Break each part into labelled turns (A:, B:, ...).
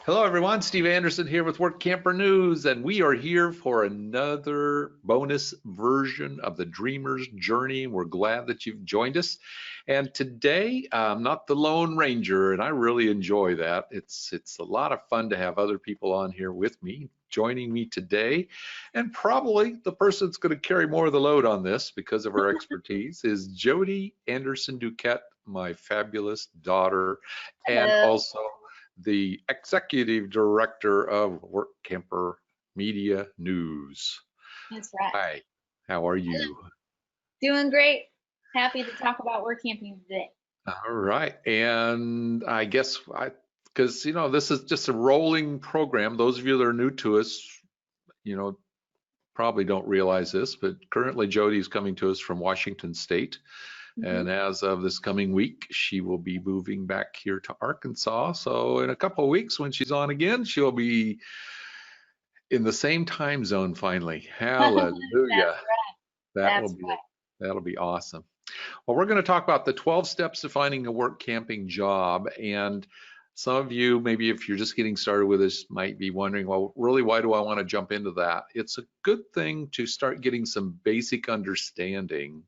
A: Hello, everyone. Steve Anderson here with Workamper News, and we are here for another bonus version of the Dreamer's Journey. We're glad that you've joined us. And today, I'm not the Lone Ranger, and I really enjoy that. It's a lot of fun to have other people on here with me, joining me today. And probably the person that's going to carry more of the load on this because of her expertise is Jody Anderson Duquette, my fabulous daughter, and
B: Hello.
A: also the executive director of Workamper Media News.
B: That's right.
A: Hi, how are
B: Hello.
A: you?
B: Doing great. Happy to talk about work camping today.
A: All right, and I guess because this is just a rolling program. Those of you that are new to us, you know, probably don't realize this, but currently Jody is coming to us from Washington State. And as of this coming week, she will be moving back here to Arkansas. So in a couple of weeks, when she's on again, she'll be in the same time zone finally. Hallelujah.
B: That's right.
A: That will
B: That's
A: be
B: right.
A: that'll be awesome. Well, we're going to talk about the 12 steps to finding a work camping job. And some of you, maybe if you're just getting started with this, might be wondering, well, really, why do I want to jump into that? It's a good thing to start getting some basic understanding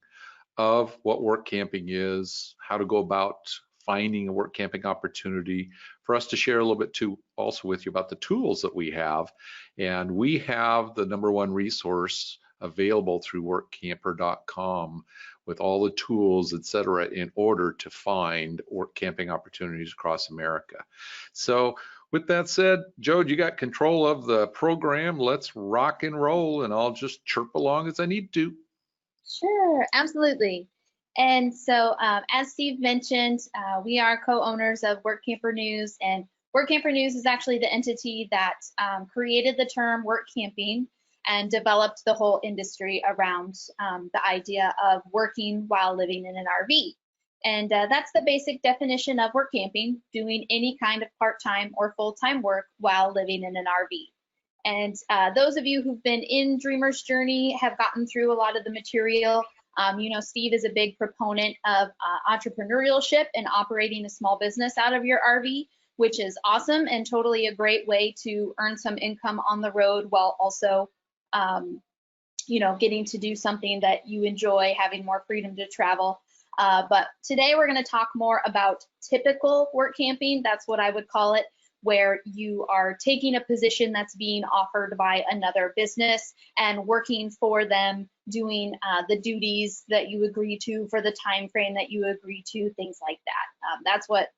A: of what work camping is, how to go about finding a work camping opportunity, for us to share a little bit too also with you about the tools that we have. And we have the #1 resource available through workamper.com with all the tools, etc., in order to find work camping opportunities across America. So with that said, Joe, you got control of the program. Let's rock and roll, and I'll just chirp along as I need to.
B: Sure, absolutely. And so, as Steve mentioned, we are co-owners of Workamper News, and Workamper News is actually the entity that created the term work camping and developed the whole industry around the idea of working while living in an RV. And that's the basic definition of work camping, doing any kind of part-time or full-time work while living in an RV. And those of you who've been in Dreamer's Journey have gotten through a lot of the material. Steve is a big proponent of entrepreneurship and operating a small business out of your RV, which is awesome and totally a great way to earn some income on the road while also, getting to do something that you enjoy, having more freedom to travel. But today we're going to talk more about typical work camping. That's what I would call it, where you are taking a position that's being offered by another business and working for them, doing the duties that you agree to for the time frame that you agree to, things like that. That's what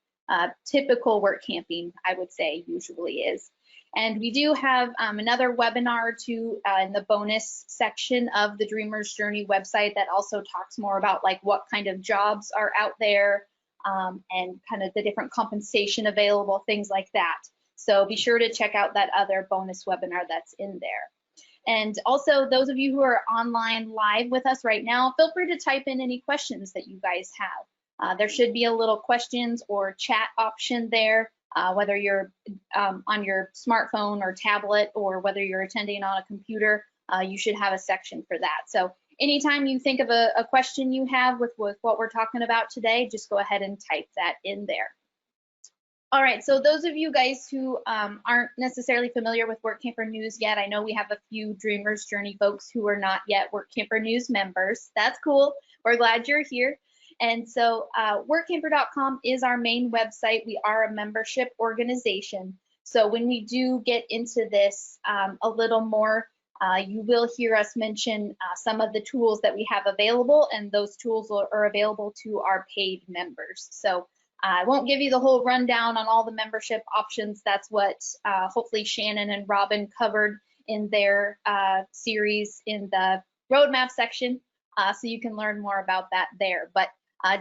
B: typical work camping, I would say, usually is. And we do have another webinar too in the bonus section of the Dreamer's Journey website that also talks more about like what kind of jobs are out there, and kind of the different compensation available, things like that. So be sure to check out that other bonus webinar that's in there. And also, those of you who are online live with us right now, feel free to type in any questions that you guys have. There should be a little questions or chat option there, whether you're on your smartphone or tablet, or whether you're attending on a computer, you should have a section for that. So anytime you think of a question you have with what we're talking about today, just go ahead and type that in there. All right, so those of you guys who aren't necessarily familiar with Workamper News yet, I know we have a few Dreamer's Journey folks who are not yet Workamper News members. That's cool. We're glad you're here. And so workamper.com is our main website. We are a membership organization. So when we do get into this a little more, you will hear us mention some of the tools that we have available, and those tools are available to our paid members. So I won't give you the whole rundown on all the membership options. That's what hopefully Shannon and Robin covered in their series in the roadmap section, so you can learn more about that there. But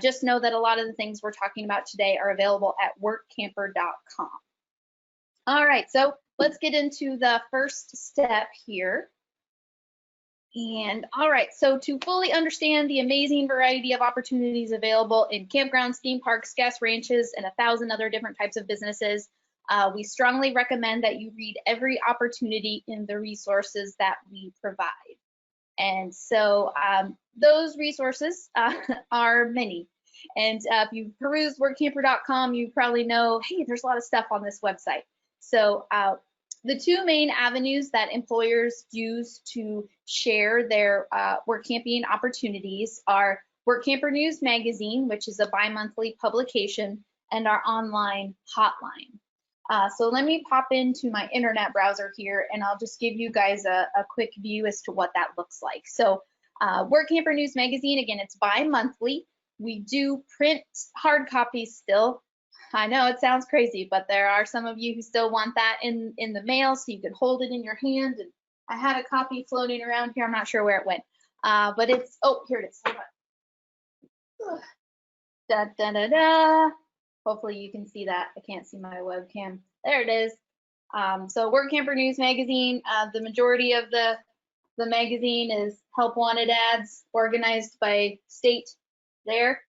B: just know that a lot of the things we're talking about today are available at workamper.com. All right, so let's get into the first step here. And all right, so to fully understand the amazing variety of opportunities available in campgrounds, theme parks, gas ranches, and 1,000 other different types of businesses, we strongly recommend that you read every opportunity in the resources that we provide. And so those resources are many. And if you've perused workamper.com, you probably know, hey, there's a lot of stuff on this website. So the two main avenues that employers use to share their work camping opportunities are Workamper News Magazine, which is a bi-monthly publication, and our online hotline. So let me pop into my internet browser here, and I'll just give you guys a quick view as to what that looks like. So Workamper News Magazine, again, it's bi-monthly. We do print hard copies still. I know it sounds crazy, but there are some of you who still want that in the mail so you can hold it in your hand. And I had a copy floating around here. I'm not sure where it went, but it's, oh, here it is. Hold on. Da, da, da, da. Hopefully you can see that. I can't see my webcam. There it is. So Workamper News Magazine, the majority of the magazine is help wanted ads organized by state there.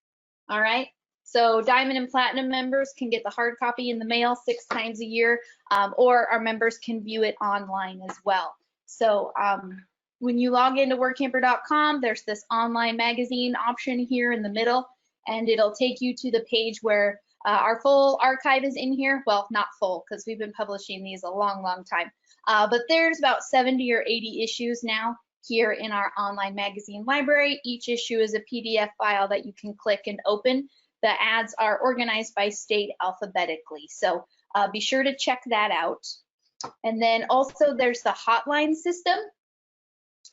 B: All right. So Diamond and Platinum members can get the hard copy in the mail 6 times a year, or our members can view it online as well. So when you log into workamper.com, there's this online magazine option here in the middle, and it'll take you to the page where our full archive is in here. Well, not full, because we've been publishing these a long, long time. But there's about 70 or 80 issues now here in our online magazine library. Each issue is a PDF file that you can click and open. The ads are organized by state alphabetically, so be sure to check that out. And then also there's the hotline system,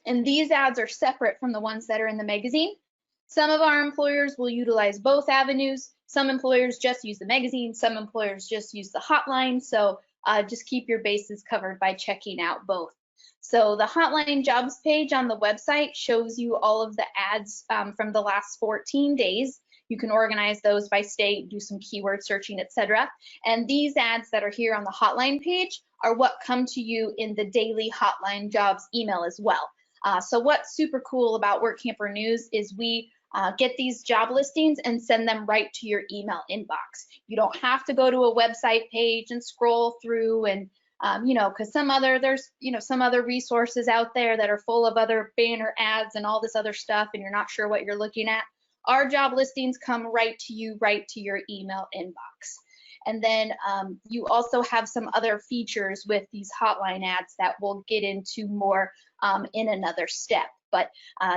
B: and these ads are separate from the ones that are in the magazine. Some of our employers will utilize both avenues. Some employers just use the magazine, some employers just use the hotline, so just keep your bases covered by checking out both. So the hotline jobs page on the website shows you all of the ads from the last 14 days. You can organize those by state, do some keyword searching, etc. And these ads that are here on the hotline page are what come to you in the daily hotline jobs email as well. So what's super cool about Workamper News is we get these job listings and send them right to your email inbox. You don't have to go to a website page and scroll through and you know, because there's some other resources out there that are full of other banner ads and all this other stuff, and you're not sure what you're looking at. Our job listings come right to you, right to your email inbox. And then you also have some other features with these hotline ads that we'll get into more in another step. But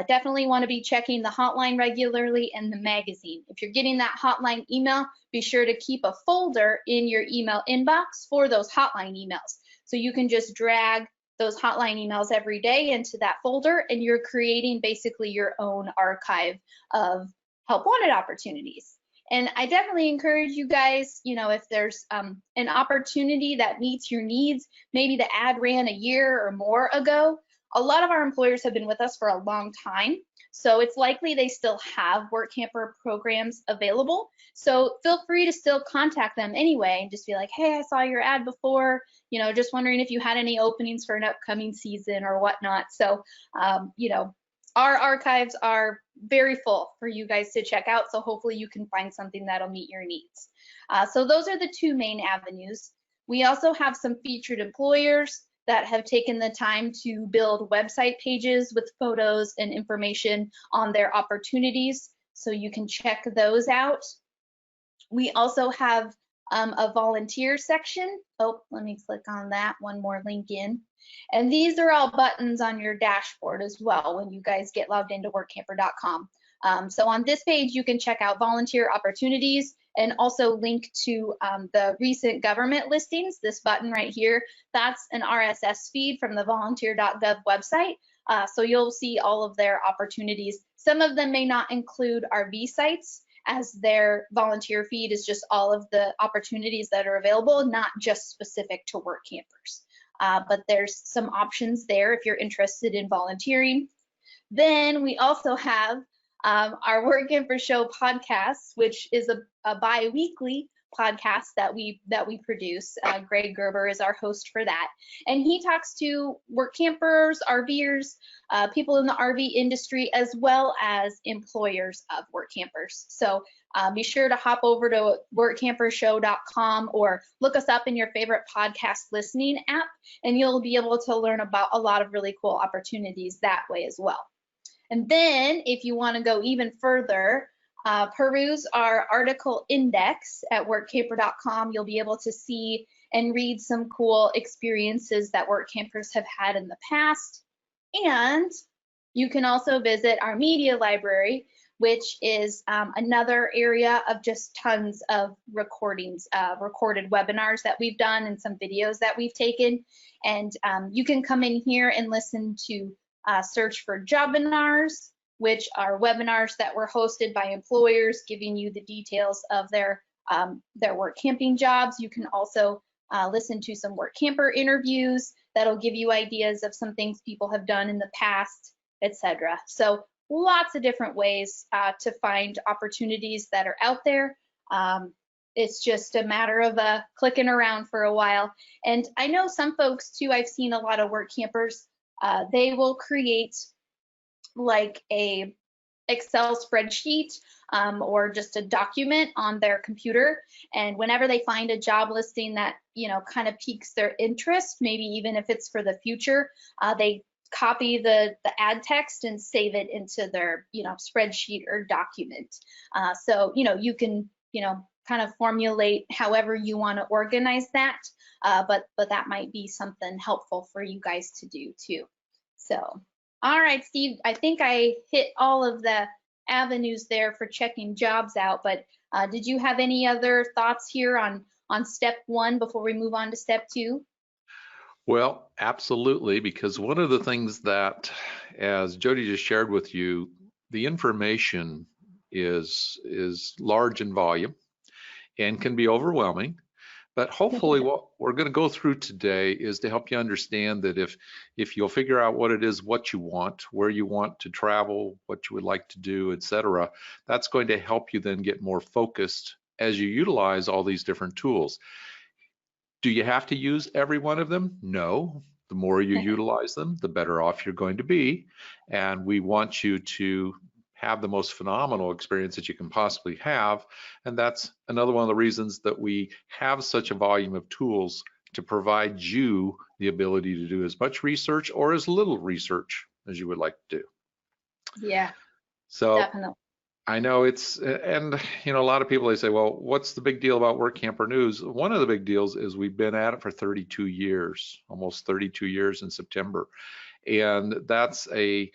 B: definitely want to be checking the hotline regularly and the magazine. If you're getting that hotline email, be sure to keep a folder in your email inbox for those hotline emails. So you can just drag those hotline emails every day into that folder, and you're creating basically your own archive of help wanted opportunities. And I definitely encourage you guys, you know, if there's an opportunity that meets your needs, maybe the ad ran a year or more ago. A lot of our employers have been with us for a long time, so it's likely they still have Workamper programs available. So feel free to still contact them anyway and just be like, hey, I saw your ad before, you know, just wondering if you had any openings for an upcoming season or whatnot. So, you know, our archives are very full for you guys to check out, so hopefully you can find something that'll meet your needs. So those are the two main avenues. We also have some featured employers that have taken the time to build website pages with photos and information on their opportunities, so you can check those out. We also have a volunteer section. Oh, let me click on that, one more link in. And these are all buttons on your dashboard as well when you guys get logged into workamper.com. So on this page, you can check out volunteer opportunities and also link to the recent government listings. This button right here, that's an RSS feed from the volunteer.gov website. So you'll see all of their opportunities. Some of them may not include RV sites, as their volunteer feed is just all of the opportunities that are available, not just specific to work campers. But there's some options there if you're interested in volunteering. Then we also have our Workamper Show podcast, which is a bi-weekly podcast that we produce. Greg Gerber is our host for that, and he talks to work campers, RVers, people in the RV industry, as well as employers of work campers. So be sure to hop over to workampershow.com or look us up in your favorite podcast listening app, and you'll be able to learn about a lot of really cool opportunities that way as well. And then if you want to go even further, peruse our article index at workamper.com. You'll be able to see and read some cool experiences that work campers have had in the past. And you can also visit our media library, which is another area of just tons of recordings, recorded webinars that we've done and some videos that we've taken. And you can come in here and listen to search for jobinars, which are webinars that were hosted by employers giving you the details of their work camping jobs. You can also listen to some work camper interviews that'll give you ideas of some things people have done in the past, etc. So lots of different ways to find opportunities that are out there. It's just a matter of clicking around for a while. And I know some folks too, I've seen a lot of work campers, they will create like a Excel spreadsheet or just a document on their computer, and whenever they find a job listing that kind of piques their interest, maybe even if it's for the future, they copy the ad text and save it into their spreadsheet or document. So you can kind of formulate however you want to organize that, but that might be something helpful for you guys to do too. So all right, Steve, I think I hit all of the avenues there for checking jobs out, but did you have any other thoughts here on step 1 before we move on to step 2?
A: Well, absolutely, because one of the things that, as Jody just shared with you, the information is large in volume and can be overwhelming. But hopefully what we're going to go through today is to help you understand that if you'll figure out what it is, what you want, where you want to travel, what you would like to do, etc., that's going to help you then get more focused as you utilize all these different tools. Do you have to use every one of them? No. The more you utilize them, the better off you're going to be. And we want you to have the most phenomenal experience that you can possibly have. And that's another one of the reasons that we have such a volume of tools to provide you the ability to do as much research or as little research as you would like to do.
B: Yeah,
A: so
B: definitely.
A: I know and a lot of people, they say, well, what's the big deal about Workamper News? One of the big deals is we've been at it for 32 years, almost 32 years in September. And that's a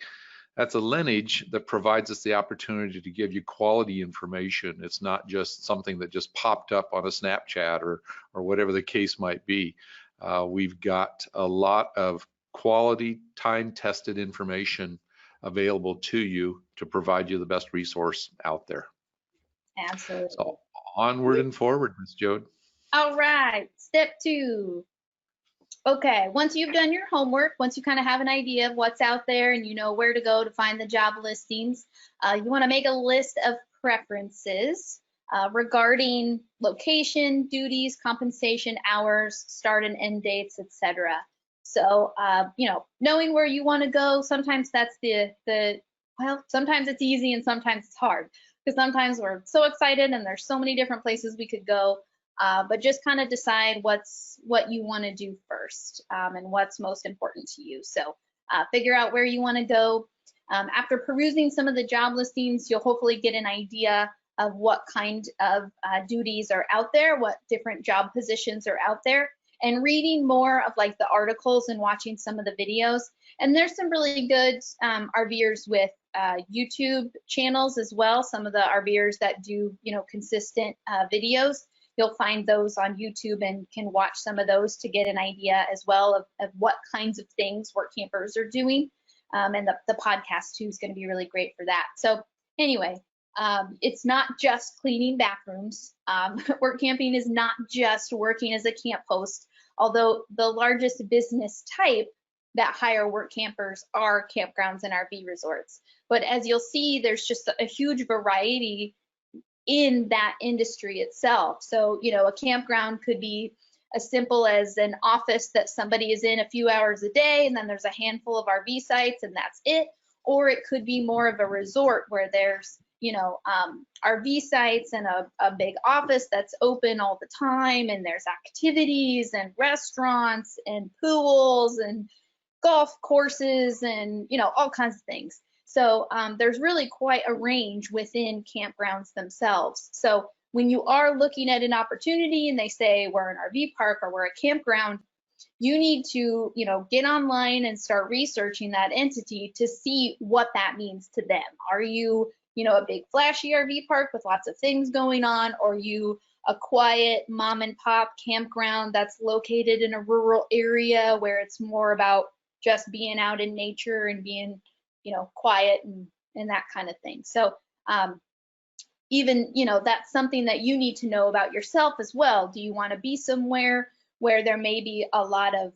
A: lineage that provides us the opportunity to give you quality information. It's not just something that just popped up on a Snapchat or whatever the case might be. We've got a lot of quality, time-tested information available to you to provide you the best resource out there.
B: Absolutely.
A: So onward and forward, Ms. Jode.
B: All right, step 2. Okay, once you've done your homework, once you kind of have an idea of what's out there and you know where to go to find the job listings, you want to make a list of preferences regarding location, duties, compensation, hours, start and end dates, etc. So, knowing where you want to go, sometimes that's well, sometimes it's easy and sometimes it's hard, because sometimes we're so excited and there's so many different places we could go. But just kind of decide what you want to do first and what's most important to you. So figure out where you want to go. After perusing some of the job listings, you'll hopefully get an idea of what kind of duties are out there, what different job positions are out there, and reading more of like the articles and watching some of the videos. And there's some really good RVers with YouTube channels as well. Some of the RVers that do consistent videos. You'll find those on YouTube and can watch some of those to get an idea as well of what kinds of things work campers are doing. And the podcast too is going to be really great for that. So anyway, it's not just cleaning bathrooms. Work camping is not just working as a camp host, although the largest business type that hire work campers are campgrounds and RV resorts. But as you'll see, there's just a huge variety in that industry itself. So, a campground could be as simple as an office that somebody is in a few hours a day, and then there's a handful of RV sites and that's it. Or it could be more of a resort where there's, RV sites and a big office that's open all the time, and there's activities and restaurants and pools and golf courses and, all kinds of things. So there's really quite a range within campgrounds themselves. So when you are looking at an opportunity and they say we're an RV park or we're a campground, you need to, get online and start researching that entity to see what that means to them. Are you, a big flashy RV park with lots of things going on, or are you a quiet mom and pop campground that's located in a rural area where it's more about just being out in nature and being, quiet and that kind of thing. So even, that's something that you need to know about yourself as well. Do you want to be somewhere where there may be a lot of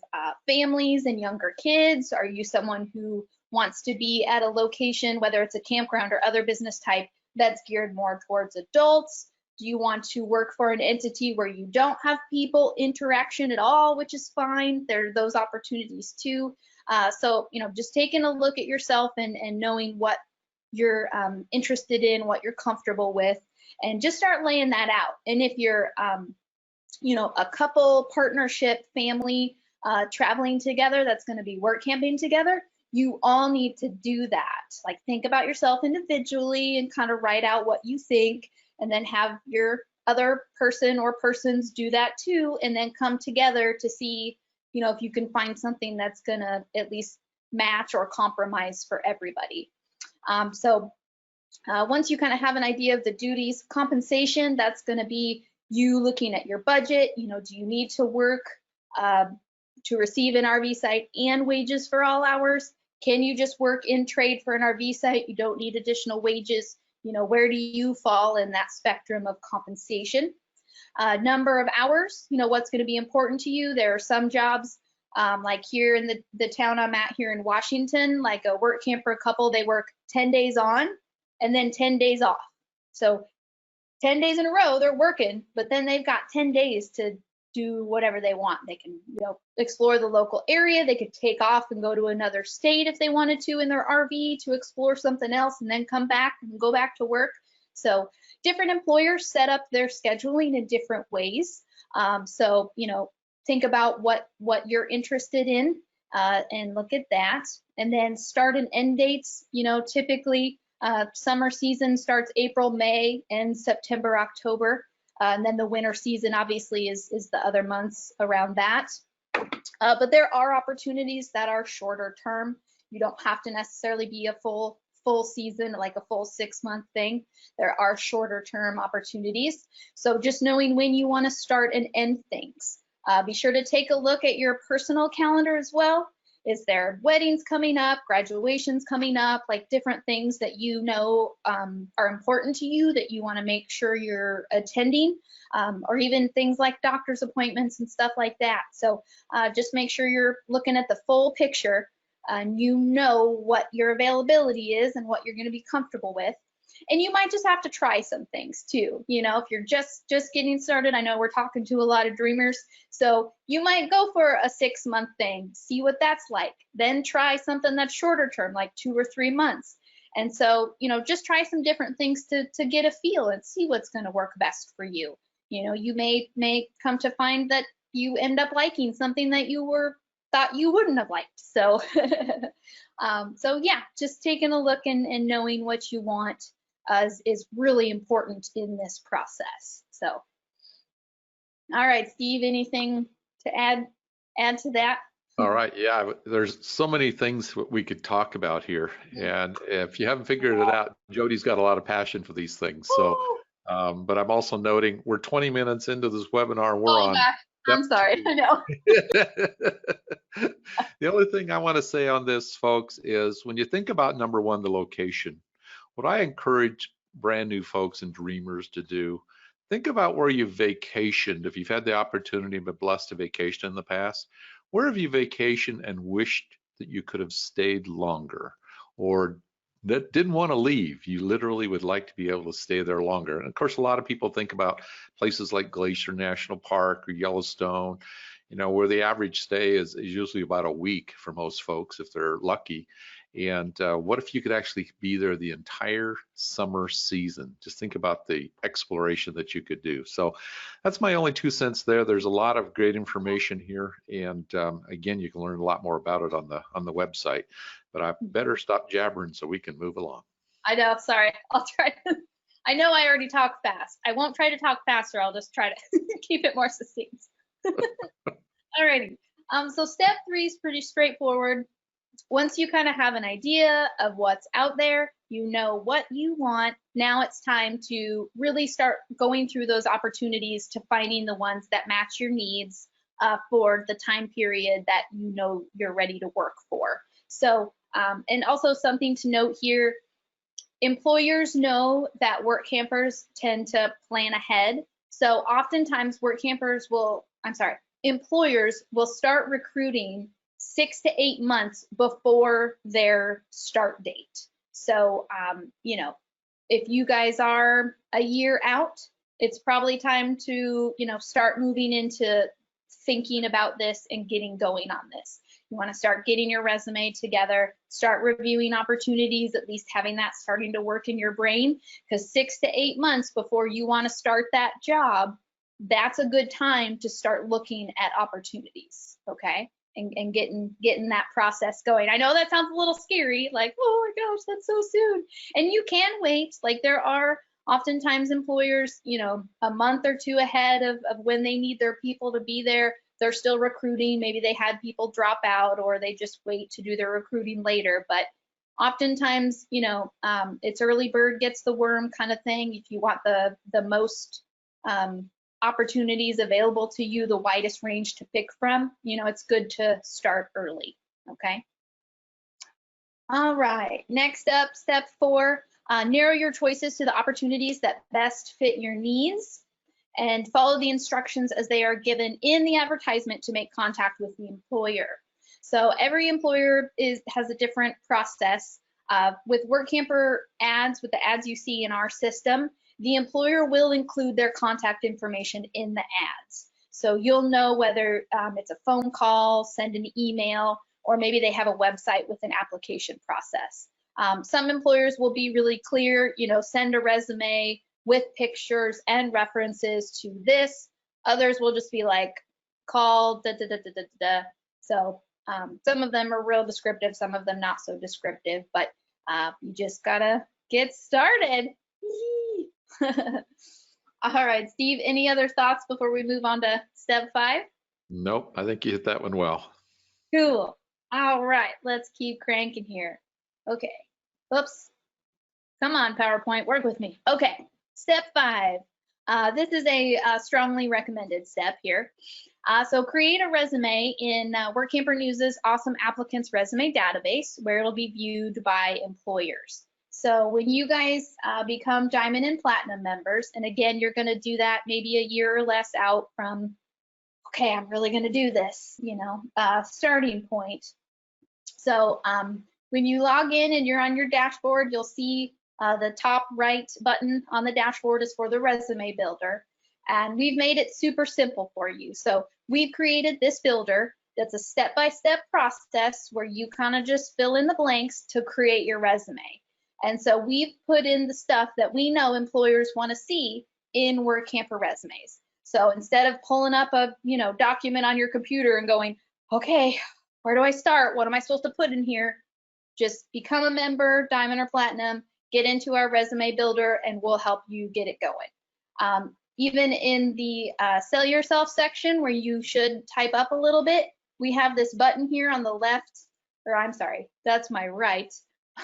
B: families and younger kids? Are you someone who wants to be at a location, whether it's a campground or other business type, that's geared more towards adults? Do you want to work for an entity where you don't have people interaction at all, which is fine? There are those opportunities too. So, just taking a look at yourself and knowing what you're interested in, what you're comfortable with, and just start laying that out. And if you're, a couple, partnership, family, traveling together, that's going to be work camping together, you all need to do that. Like, think about yourself individually and kind of write out what you think, and then have your other person or persons do that too, and then come together to see, if you can find something that's going to at least match or compromise for everybody. So once you kind of have an idea of the duties, compensation, that's going to be you looking at your budget. Do you need to work to receive an RV site and wages for all hours? Can you just work in trade for an RV site? You don't need additional wages. Where do you fall in that spectrum of compensation? Number of hours, what's going to be important to you. There are some jobs like here in the town I'm at here in Washington, like a work camper couple, they work 10 days on and then 10 days off. So 10 days in a row they're working, but then they've got 10 days to do whatever they want. They can, explore the local area. They could take off and go to another state if they wanted to in their RV to explore something else, and then come back and go back to work. So different employers set up their scheduling in different ways. So, think about what you're interested in and look at that. And then start and end dates. Typically summer season starts April, May, and September, October. And then the winter season obviously is the other months around that. But there are opportunities that are shorter term. You don't have to necessarily be a full season, like a full 6-month thing. There are shorter term opportunities. So just knowing when you want to start and end things. Be sure to take a look at your personal calendar as well. Is there weddings coming up, graduations coming up, like different things that are important to you that you want to make sure you're attending, or even things like doctor's appointments and stuff like that. So just make sure you're looking at the full picture and what your availability is and what you're going to be comfortable with. And you might just have to try some things too. If you're just getting started, I know we're talking to a lot of dreamers, so you might go for a 6-month thing, see what that's like, then try something that's shorter term, like 2 or 3 months. And so, just try some different things to get a feel and see what's going to work best for you. You may come to find that you end up liking something that you thought you wouldn't have liked. So, so yeah, just taking a look and knowing what you want is really important in this process. So, all right, Steve, anything to add to that?
A: All right, yeah, there's so many things we could talk about here, and if you haven't figured it out, Jody's got a lot of passion for these things. So, but I'm also noting we're 20 minutes into this webinar. We're on.
B: Gosh. I'm sorry. I know.
A: The only thing I want to say on this, folks, is when you think about number one, the location, what I encourage brand new folks and dreamers to do, think about where you've vacationed. If you've had the opportunity and been blessed to vacation in the past, where have you vacationed and wished that you could have stayed longer, or that didn't want to leave? You literally would like to be able to stay there longer. And of course, a lot of people think about places like Glacier National Park or Yellowstone, where the average stay is usually about a week for most folks if they're lucky. And what if you could actually be there the entire summer season? Just think about the exploration that you could do. So that's my only 2 cents there. There's a lot of great information here. And again, you can learn a lot more about it on the website. But I better stop jabbering so we can move along.
B: I know, sorry. I'll try I know I already talk fast. I won't try to talk faster. I'll just try to keep it more succinct. Alrighty. So step 3 is pretty straightforward. Once you kind of have an idea of what's out there, you know what you want, now it's time to really start going through those opportunities to finding the ones that match your needs for the time period that you know you're ready to work for. So, and also something to note here, employers know that work campers tend to plan ahead. So oftentimes employers will start recruiting 6 to 8 months before their start date. So, you know, if you guys are a year out, it's probably time to, you know, start moving into thinking about this and getting going on this. You want to start getting your resume together, start reviewing opportunities, at least having that starting to work in your brain, because 6 to 8 months before you want to start that job, that's a good time to start looking at opportunities, okay? And getting that process going. I know that sounds a little scary, like, oh my gosh, that's so soon. And you can wait. Like, there are oftentimes employers, you know, a month or two ahead of when they need their people to be there, they're still recruiting. Maybe they had people drop out, or they just wait to do their recruiting later. But oftentimes, you know, it's early bird gets the worm kind of thing. If you want the most opportunities available to you, the widest range to pick from, you know, it's good to start early, okay? All right, next up, step 4, narrow your choices to the opportunities that best fit your needs, and follow the instructions as they are given in the advertisement to make contact with the employer. So every employer has a different process. With Workamper ads, with the ads you see in our system, the employer will include their contact information in the ads. So you'll know whether it's a phone call, send an email, or maybe they have a website with an application process. Some employers will be really clear, you know, send a resume with pictures and references to this. Others will just be like, call, da, da, da, da, da, da. So some of them are real descriptive, some of them not so descriptive, but you just gotta get started. All right, Steve, any other thoughts before we move on to step 5?
A: Nope, I think you hit that one well.
B: Cool. All right, let's keep cranking here. Okay. Oops. Come on, PowerPoint, work with me. Okay, step 5. This is a strongly recommended step here. So create a resume in Workamper News's Awesome Applicants Resume Database, where it'll be viewed by employers. So when you guys become Diamond and Platinum members, and again, you're going to do that maybe a year or less out from, okay, I'm really going to do this, you know, starting point. So when you log in and you're on your dashboard, you'll see the top right button on the dashboard is for the resume builder. And we've made it super simple for you. So we've created this builder that's a step-by-step process where you kind of just fill in the blanks to create your resume. And so we've put in the stuff that we know employers want to see in Workamper resumes. So instead of pulling up a, you know, document on your computer and going, okay, where do I start? What am I supposed to put in here? Just become a member, Diamond or Platinum, get into our resume builder, and we'll help you get it going. Even in the sell yourself section where you should type up a little bit, we have this button here on the left, or I'm sorry, that's my right,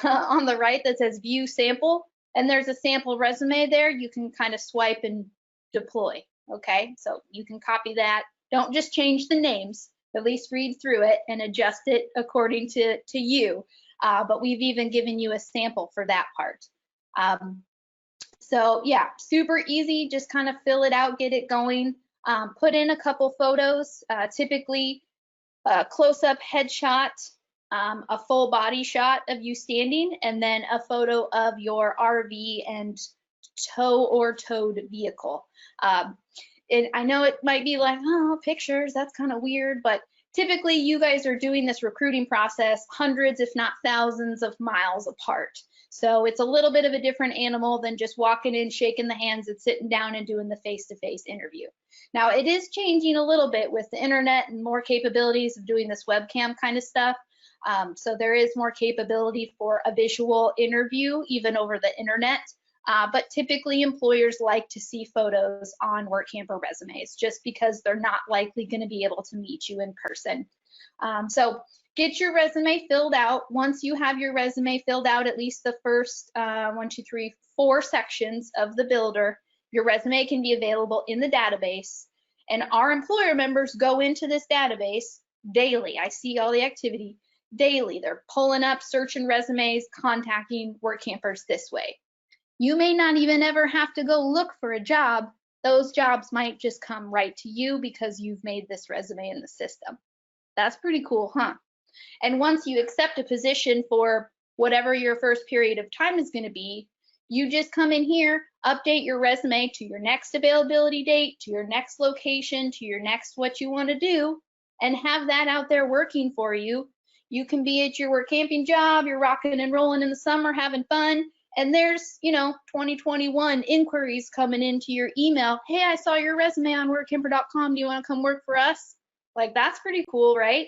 B: on the right that says view sample, and there's a sample resume there. You can kind of swipe and deploy, okay? So you can copy that. Don't just change the names, at least read through it and adjust it according to you. But we've even given you a sample for that part. So yeah, super easy, just kind of fill it out, get it going. Put in a couple photos, typically a close-up headshot, a full body shot of you standing, and then a photo of your RV and tow or towed vehicle. And I know it might be like, oh, pictures, that's kind of weird, but typically you guys are doing this recruiting process hundreds, if not thousands of miles apart. So it's a little bit of a different animal than just walking in, shaking the hands and sitting down and doing the face-to-face interview. Now it is changing a little bit with the internet and more capabilities of doing this webcam kind of stuff. So there is more capability for a visual interview even over the internet. but typically employers like to see photos on Workamper resumes just because they're not likely going to be able to meet you in person. So get your resume filled out. Once you have your resume filled out, at least the first 4 sections of the builder, your resume can be available in the database. And our employer members go into this database daily. I see all the activity daily. They're pulling up, searching resumes, contacting Workampers this way. You may not even ever have to go look for a job. Those jobs might just come right to you because you've made this resume in the system. That's pretty cool, huh? And once you accept a position for whatever your first period of time is going to be, you just come in here, update your resume to your next availability date, to your next location, to your next what you want to do, and have that out there working for you. You can be at your Workamping job, you're rocking and rolling in the summer, having fun, and there's, 2021 inquiries coming into your email. Hey, I saw your resume on workamper.com. Do you want to come work for us? Like, that's pretty cool, right?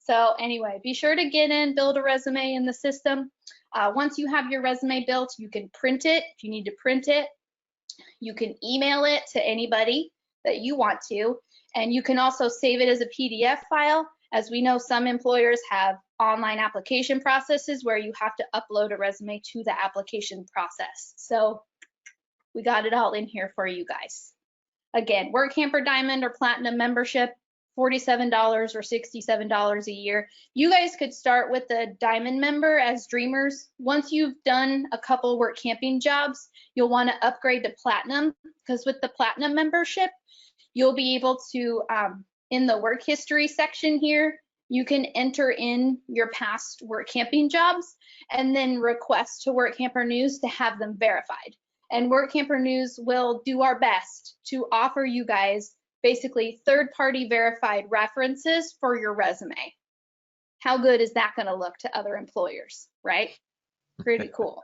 B: So anyway, be sure to get in, build a resume in the system. Once you have your resume built, you can print it if you need to print it. You can email it to anybody that you want to, and you can also save it as a PDF file. As we know, some employers have online application processes where you have to upload a resume to the application process. So we got it all in here for you guys. Again, Workamper Diamond or Platinum membership, $47 or $67 a year. You guys could start with the Diamond member as dreamers. Once you've done a couple Workamping jobs, you'll want to upgrade to Platinum, because with the Platinum membership, you'll be able to, in the work history section here, you can enter in your past Workamping jobs and then request to Workamper News to have them verified. And Workamper News will do our best to offer you guys basically third-party verified references for your resume. How good is that going to look to other employers, right? Pretty cool.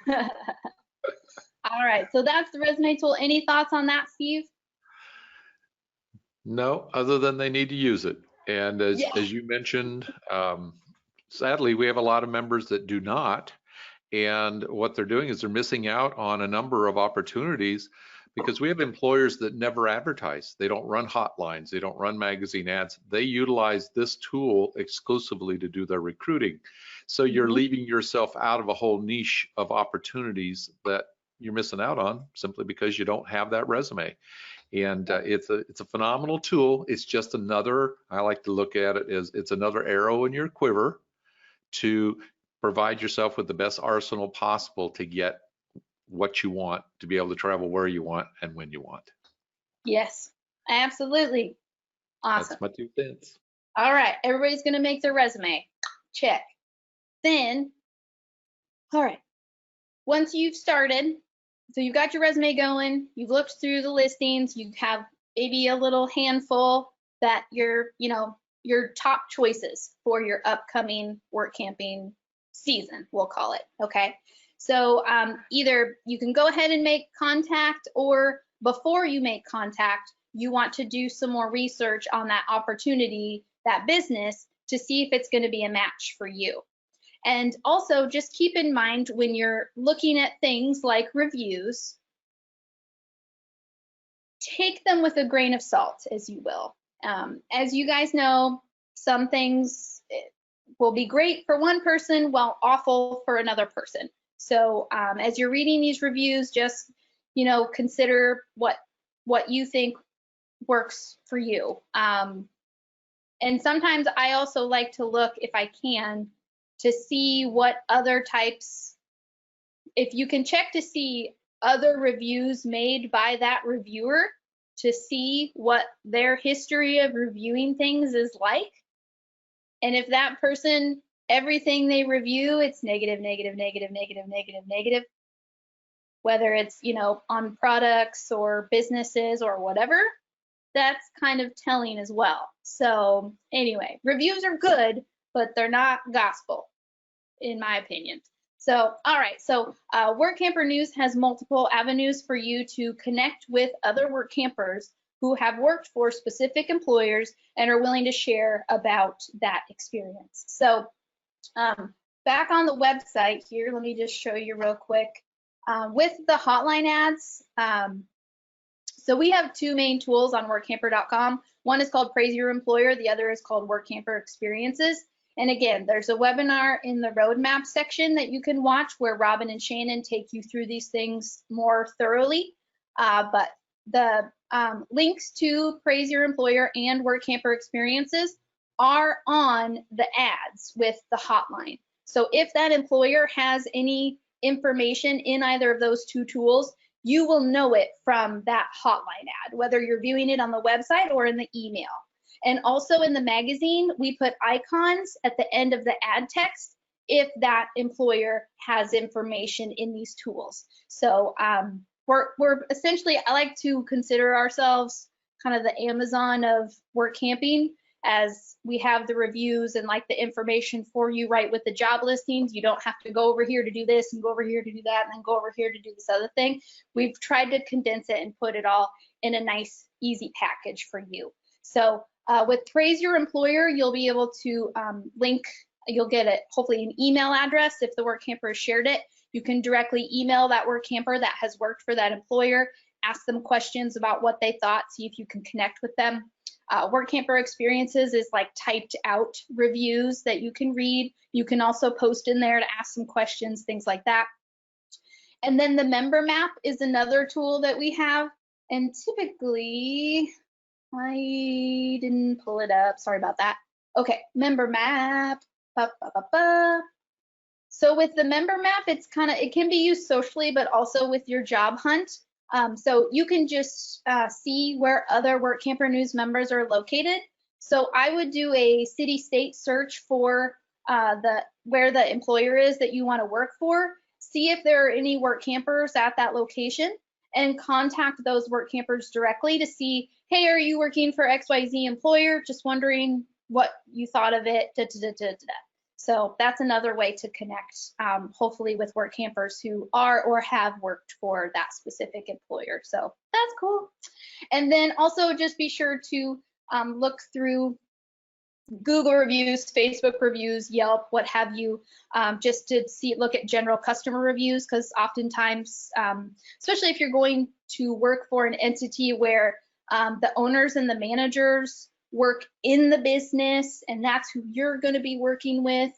B: All right, so that's the resume tool. Any thoughts on that, Steve?
A: No, other than they need to use it. And as you mentioned, sadly, we have a lot of members that do not. And what they're doing is they're missing out on a number of opportunities, because we have employers that never advertise. They don't run hotlines. They don't run magazine ads. They utilize this tool exclusively to do their recruiting. So you're leaving yourself out of a whole niche of opportunities that you're missing out on simply because you don't have that resume. And it's a phenomenal tool. It's just another, I like to look at it as it's another arrow in your quiver to provide yourself with the best arsenal possible to get what you want, to be able to travel where you want and when you want.
B: Yes, absolutely. Awesome.
A: That's my 2 cents.
B: All right, everybody's going to make their resume. Check. Then, all right, once you've started, so you've got your resume going, you've looked through the listings, you have maybe a little handful that your top choices for your upcoming Workamping season, we'll call it, okay? So either you can go ahead and make contact, or before you make contact, you want to do some more research on that opportunity, that business, to see if it's going to be a match for you. And also just keep in mind when you're looking at things like reviews, take them with a grain of salt, as you will. As you guys know, some things will be great for one person while awful for another person. So as you're reading these reviews, just, consider what you think works for you. And sometimes I also like to look, if I can, to see what other types, if you can check to see other reviews made by that reviewer, to see what their history of reviewing things is like. And if that person, everything they review, it's negative, negative, negative, negative, negative, negative, whether it's, on products or businesses or whatever, that's kind of telling as well. So anyway, reviews are good, but they're not gospel, in my opinion. So, all right, so Workamper News has multiple avenues for you to connect with other Workampers who have worked for specific employers and are willing to share about that experience. So back on the website here, let me just show you real quick. With the hotline ads, so we have two main tools on workamper.com. One is called Praise Your Employer. The other is called Workamper Experiences. And again, there's a webinar in the roadmap section that you can watch where Robin and Shannon take you through these things more thoroughly. But the links to Praise Your Employer and Workamper Experiences are on the ads with the hotline. So if that employer has any information in either of those two tools, you will know it from that hotline ad, whether you're viewing it on the website or in the email. And also in the magazine, we put icons at the end of the ad text if that employer has information in these tools. So we're essentially, I like to consider ourselves kind of the Amazon of work camping, as we have the reviews and like the information for you right with the job listings. You don't have to go over here to do this and go over here to do that and then go over here to do this other thing. We've tried to condense it and put it all in a nice, easy package for you. So with Praise Your Employer, you'll be able to link, you'll get hopefully an email address if the Workamper has shared it. You can directly email that Workamper that has worked for that employer, ask them questions about what they thought, see if you can connect with them. Workamper Experiences is like typed out reviews that you can read. You can also post in there to ask some questions, things like that. And then the member map is another tool that we have. And typically, I didn't pull it up, sorry about that. Okay, member map. So with the member map, it's it can be used socially, but also with your job hunt. So you can just see where other Workamper News members are located. So I would do a city-state search for where the employer is that you want to work for. See if there are any Workampers at that location, and contact those Workampers directly to see, hey, are you working for XYZ employer? Just wondering what you thought of it. So that's another way to connect, hopefully with Workampers who are or have worked for that specific employer. So that's cool. And then also just be sure to look through Google reviews, Facebook reviews, Yelp, what have you, just to look at general customer reviews, because oftentimes, especially if you're going to work for an entity where the owners and the managers work in the business and that's who you're going to be working with,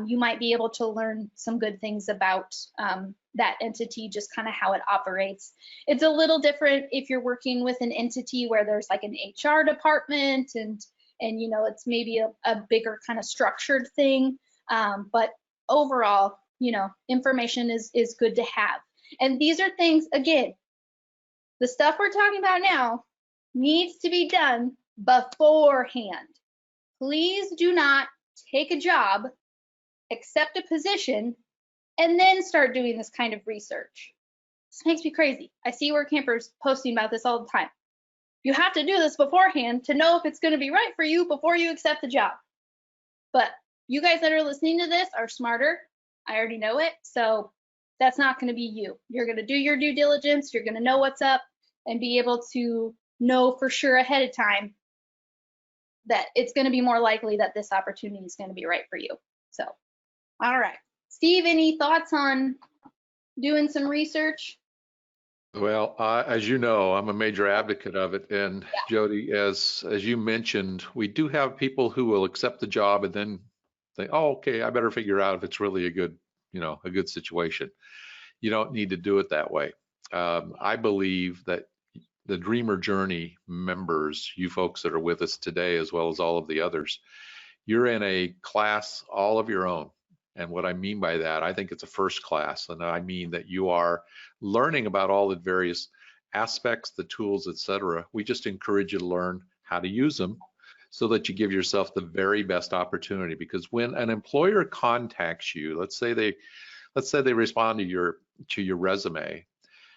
B: you might be able to learn some good things about that entity, just kind of how it operates. It's a little different if you're working with an entity where there's like an HR department and you know, it's maybe a bigger kind of structured thing, but overall, you know, information is good to have. And these are things, again, the stuff we're talking about now needs to be done beforehand. Please do not take a job, accept a position, and then start doing this kind of research. This makes me crazy. I see Workampers posting about this all the time. You have to do this beforehand to know if it's going to be right for you before you accept the job. But you guys that are listening to this are smarter. I already know it. So that's not going to be you. You're going to do your due diligence. You're going to know what's up and be able to know for sure ahead of time that it's going to be more likely that this opportunity is going to be right for you. So, all right. Steve, any thoughts on doing some research?
A: Well, as you know, I'm a major advocate of it. And yeah. Jody, as you mentioned, we do have people who will accept the job and then think, oh, okay, I better figure out if it's really a good, you know, a good situation. You don't need to do it that way. I believe that the Dreamer Journey members, you folks that are with us today, as well as all of the others, you're in a class all of your own. And what I mean by that, I think it's a first class. And I mean that you are learning about all the various aspects, the tools, etc. We just encourage you to learn how to use them so that you give yourself the very best opportunity. Because when an employer contacts you, let's say they respond to your resume,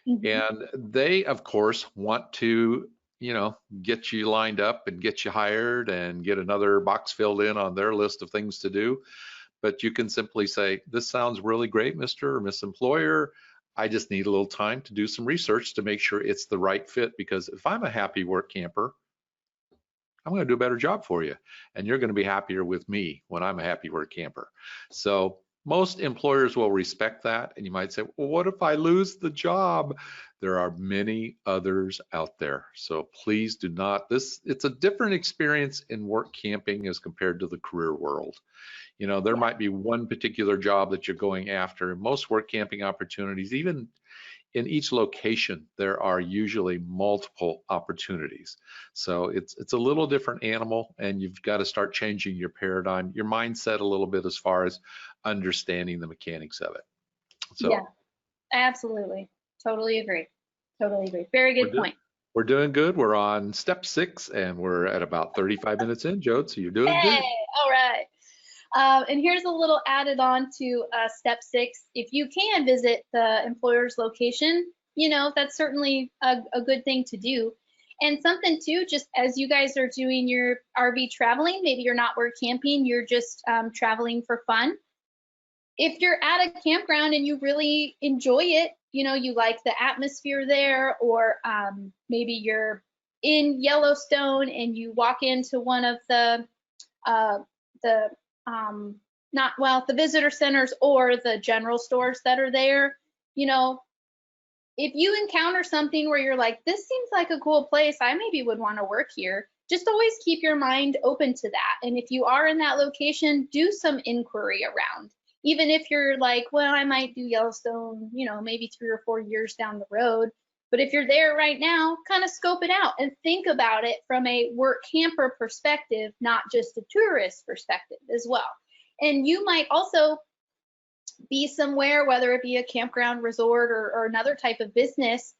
A: mm-hmm. and they, of course, want to, you know, get you lined up and get you hired and get another box filled in on their list of things to do. But you can simply say, this sounds really great, Mr. or Miss Employer. I just need a little time to do some research to make sure it's the right fit, because if I'm a happy work camper, I'm going to do a better job for you. And you're going to be happier with me when I'm a happy work camper. So Most employers will respect that, and you might say, well, what if I lose the job? There are many others out there. So please do not, it's a different experience in work camping as compared to the career world. You know, there
B: Yeah.
A: might be one particular job that you're going after. Most work camping opportunities, even in each location, there are usually multiple opportunities. So it's a little different animal, and you've got to start changing your paradigm, your mindset a little bit as far as understanding the mechanics of it.
B: Yeah,
A: So
B: absolutely. Totally agree. Totally agree. Very
A: we're
B: good
A: doing
B: point.
A: we're doing good. We're on step 6, and we're at about 35 minutes in, Jode. So you're doing
B: Hey,
A: good.
B: all right. And here's a little added on to step 6. If you can visit the employer's location, you know, that's certainly a good thing to do. And something too, just as you guys are doing your RV traveling, maybe you're not work camping, you're just traveling for fun. If you're at a campground and you really enjoy it, you know, you like the atmosphere there, or maybe you're in Yellowstone and you walk into one of uh, the not well the visitor centers or the general stores that are there, you know, if you encounter something where you're like, this seems like a cool place, I maybe would want to work here, just always keep your mind open to that. And if you are in that location, do some inquiry around. Even if you're like, well, I might do Yellowstone, you know, maybe 3 or 4 years down the road. But if you're there right now, kind of scope it out and think about it from a work camper perspective, not just a tourist perspective as well. And you might also be somewhere, whether it be a campground, resort, or another type of business.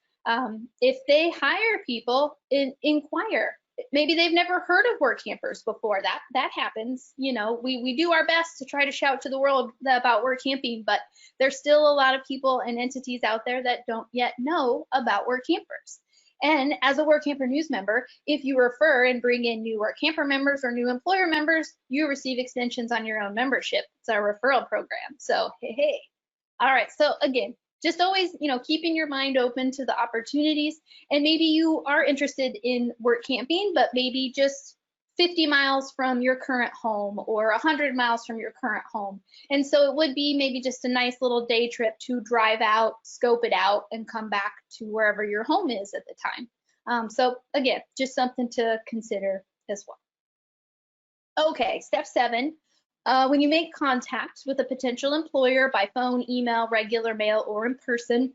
B: If they hire people, inquire. Maybe they've never heard of work campers before. That happens. You know, we do our best to try to shout to the world about work camping, but there's still a lot of people and entities out there that don't yet know about work campers. And as a Workamper news member, if you refer and bring in new Workamper members or new employer members, you receive extensions on your own membership. It's our referral program. So, hey. All right. So again, just always, you know, keeping your mind open to the opportunities. And maybe you are interested in work camping, but maybe just 50 miles from your current home or 100 miles from your current home. And so it would be maybe just a nice little day trip to drive out, scope it out, and come back to wherever your home is at the time. So again, just something to consider as well. Okay, step 7. When you make contact with a potential employer by phone, email, regular mail, or in person,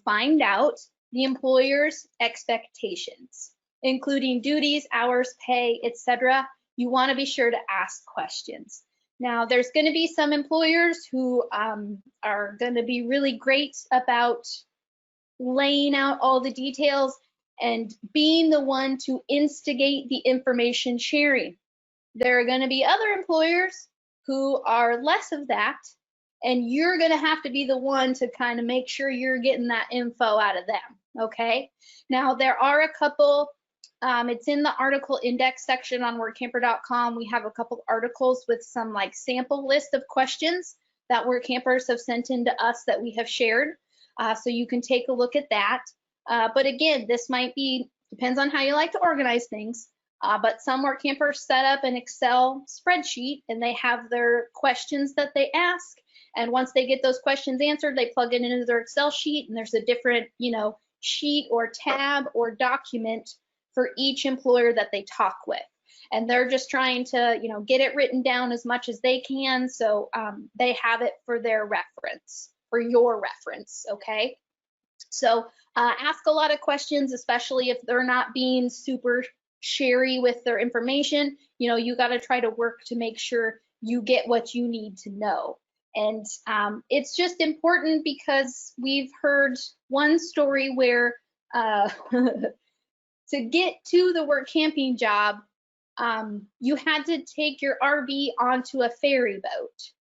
B: find out the employer's expectations, including duties, hours, pay, etc. You want to be sure to ask questions. Now, there's going to be some employers who are going to be really great about laying out all the details and being the one to instigate the information sharing. There are going to be other employers who are less of that, and you're going to have to be the one to kind of make sure you're getting that info out of them, okay? Now, there are a couple, it's in the article index section on workamper.com. We have a couple articles with some like sample list of questions that work campers have sent in to us that we have shared. So you can take a look at that. But again, this might be, depends on how you like to organize things. But some work campers set up an Excel spreadsheet and they have their questions that they ask. And once they get those questions answered, they plug it into their Excel sheet, and there's a different, you know, sheet or tab or document for each employer that they talk with. And they're just trying to, you know, get it written down as much as they can, so they have it for their reference, for your reference, okay? So ask a lot of questions, especially if they're not being super sharey with their information. You know, you got to try to work to make sure you get what you need to know. And it's just important because we've heard one story where to get to the work camping job, you had to take your RV onto a ferry boat.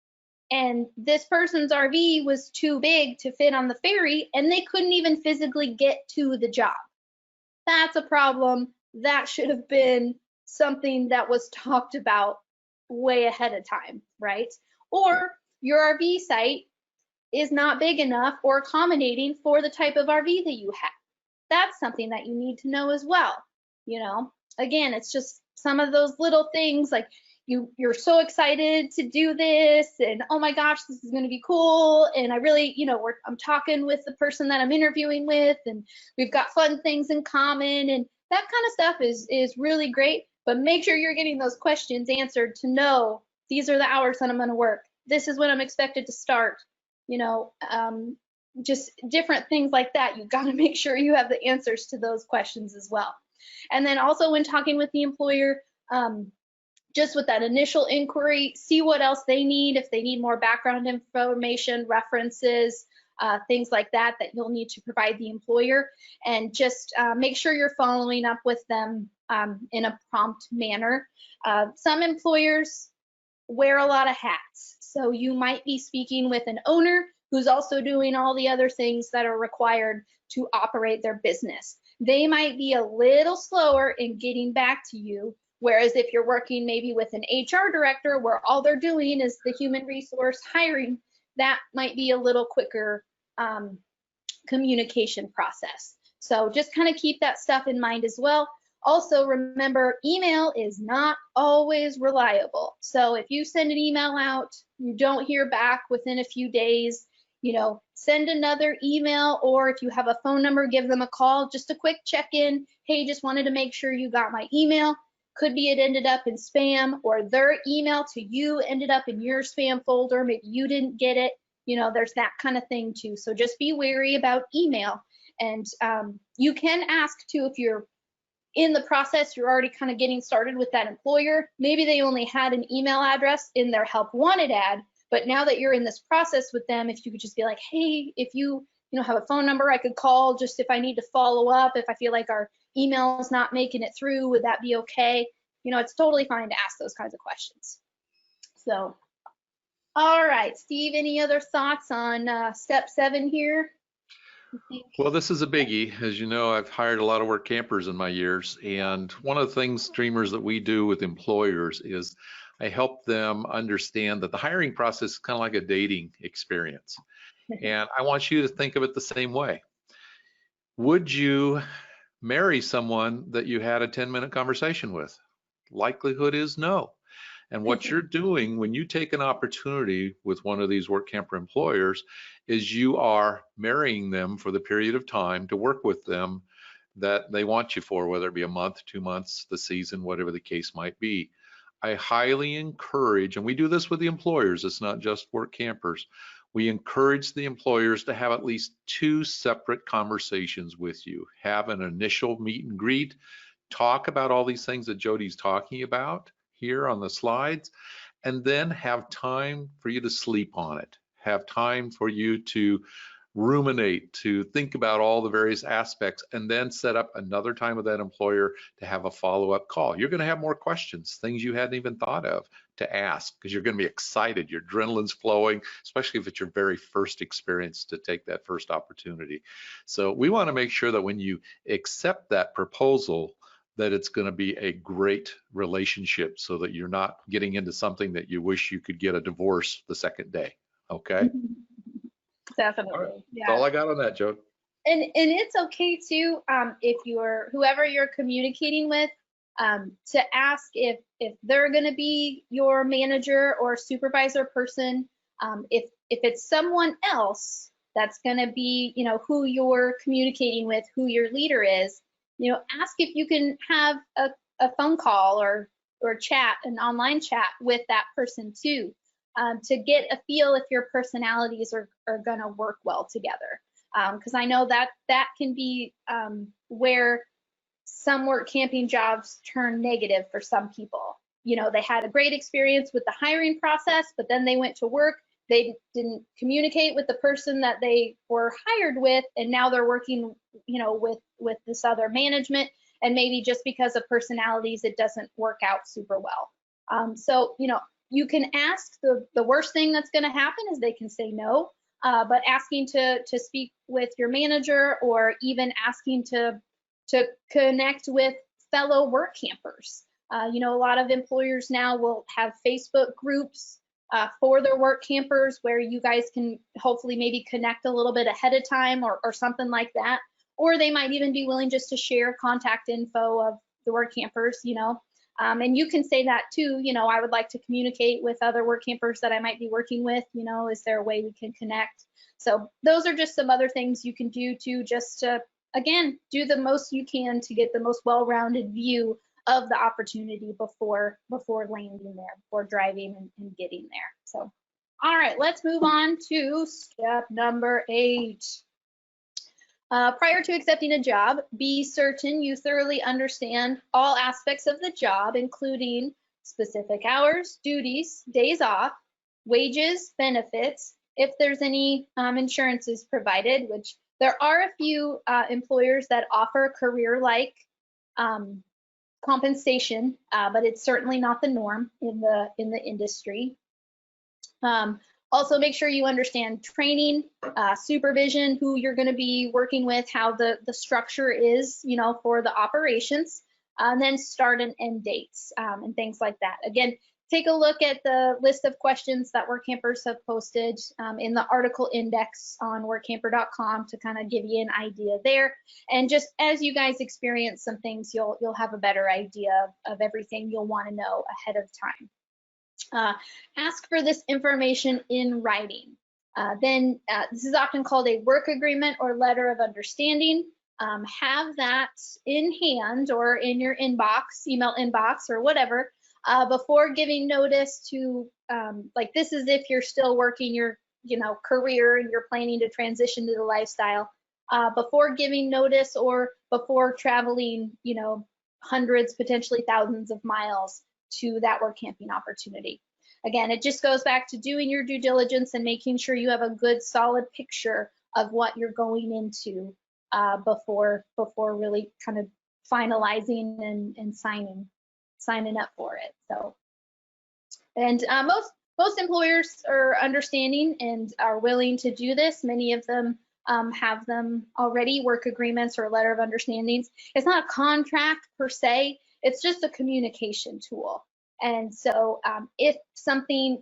B: And this person's RV was too big to fit on the ferry, and they couldn't even physically get to the job. That's a problem. That should have been something that was talked about way ahead of time, right? Or your RV site is not big enough or accommodating for the type of RV that you have. That's something that you need to know as well. You know, again, it's just some of those little things, like you're so excited to do this, and oh my gosh, this is going to be cool, and I really, I'm talking with the person that I'm interviewing with, and we've got fun things in common, and that kind of stuff is really great. But make sure you're getting those questions answered to know these are the hours that I'm going to work. This is when I'm expected to start. Just different things like that. You've got to make sure you have the answers to those questions as well. And then also when talking with the employer, just with that initial inquiry, see what else they need. If they need more background information, references, things like that you'll need to provide the employer, and just make sure you're following up with them in a prompt manner. Some employers wear a lot of hats, so you might be speaking with an owner who's also doing all the other things that are required to operate their business. They might be a little slower in getting back to you, whereas if you're working maybe with an HR director where all they're doing is the human resource hiring, that might be a little quicker communication process. So just kind of keep that stuff in mind as well. Also remember, email is not always reliable. So if you send an email out, you don't hear back within a few days, send another email, or if you have a phone number, give them a call, just a quick check-in. Hey, just wanted to make sure you got my email. Could be it ended up in spam, or their email to you ended up in your spam folder. Maybe you didn't get it. There's that kind of thing too. So just be wary about email. And you can ask too, if you're in the process, you're already kind of getting started with that employer. Maybe they only had an email address in their help wanted ad, but now that you're in this process with them, if you could just be like, hey, if you have a phone number I could call just if I need to follow up, if I feel like our email is not making it through, would that be okay? It's totally fine to ask those kinds of questions. So, all right, Steve, any other thoughts on step 7 here?
A: Well, this is a biggie. As you know, I've hired a lot of work campers in my years. And one of the things, Dreamers, that we do with employers is I help them understand that the hiring process is kind of like a dating experience. And I want you to think of it the same way. Would you marry someone that you had a 10-minute conversation with? Likelihood is no. And what you're doing when you take an opportunity with one of these work camper employers is you are marrying them for the period of time to work with them that they want you for, whether it be a month, 2 months, the season, whatever the case might be. I highly encourage, and we do this with the employers, it's not just work campers, we encourage the employers to have at least 2 separate conversations with you. Have an initial meet and greet, talk about all these things that Jody's talking about here on the slides, and then have time for you to sleep on it. Have time for you to ruminate, to think about all the various aspects, and then set up another time with that employer to have a follow-up call. You're going to have more questions, things you hadn't even thought of to ask, because you're going to be excited, your adrenaline's flowing, especially if it's your very first experience to take that first opportunity. So we want to make sure that when you accept that proposal, that it's going to be a great relationship, so that you're not getting into something that you wish you could get a divorce the second day. Okay?
B: Definitely.
A: All right.
B: Yeah.
A: That's all I got on that, Joe.
B: And it's okay too, if you're whoever you're communicating with, to ask if they're going to be your manager or supervisor person. If it's someone else that's going to be, who you're communicating with, who your leader is, ask if you can have a phone call or chat, an online chat with that person too, to get a feel if your personalities are going to work well together. Because I know that can be where some work camping jobs turn negative for some people. They had a great experience with the hiring process, but then they went to work, they didn't communicate with the person that they were hired with, and now they're working, with this other management, and maybe just because of personalities, it doesn't work out super well. So, you can ask. The worst thing that's going to happen is they can say no, but asking to speak with your manager, or even asking to connect with fellow work campers. A lot of employers now will have Facebook groups for their work campers, where you guys can hopefully maybe connect a little bit ahead of time, or something like that. Or they might even be willing just to share contact info of the work campers, And you can say that too, I would like to communicate with other work campers that I might be working with, is there a way we can connect? So those are just some other things you can do to just to, again, do the most you can to get the most well-rounded view of the opportunity before landing there, before driving and getting there. So, all right, let's move on to step number 8. Prior to accepting a job, be certain you thoroughly understand all aspects of the job, including specific hours, duties, days off, wages, benefits, if there's any insurances provided, which there are a few employers that offer career-like compensation, but it's certainly not the norm in the industry. Also, make sure you understand training, supervision, who you're going to be working with, how the structure is, for the operations, and then start and end dates and things like that. Again, take a look at the list of questions that Workampers have posted in the article index on workamper.com to kind of give you an idea there. And just as you guys experience some things, you'll have a better idea of everything you'll want to know ahead of time. Ask for this information in writing. Then this is often called a work agreement or letter of understanding. Have that in hand or in your inbox, email inbox or whatever, before giving notice to, like this is if you're still working your career and you're planning to transition to the lifestyle, before giving notice or before traveling, hundreds, potentially thousands of miles to that work camping opportunity. Again, it just goes back to doing your due diligence and making sure you have a good solid picture of what you're going into before really kind of finalizing and signing up for it. So, and most employers are understanding and are willing to do this. Many of them have them already, work agreements or letter of understandings. It's not a contract per se, it's just a communication tool. And so if something,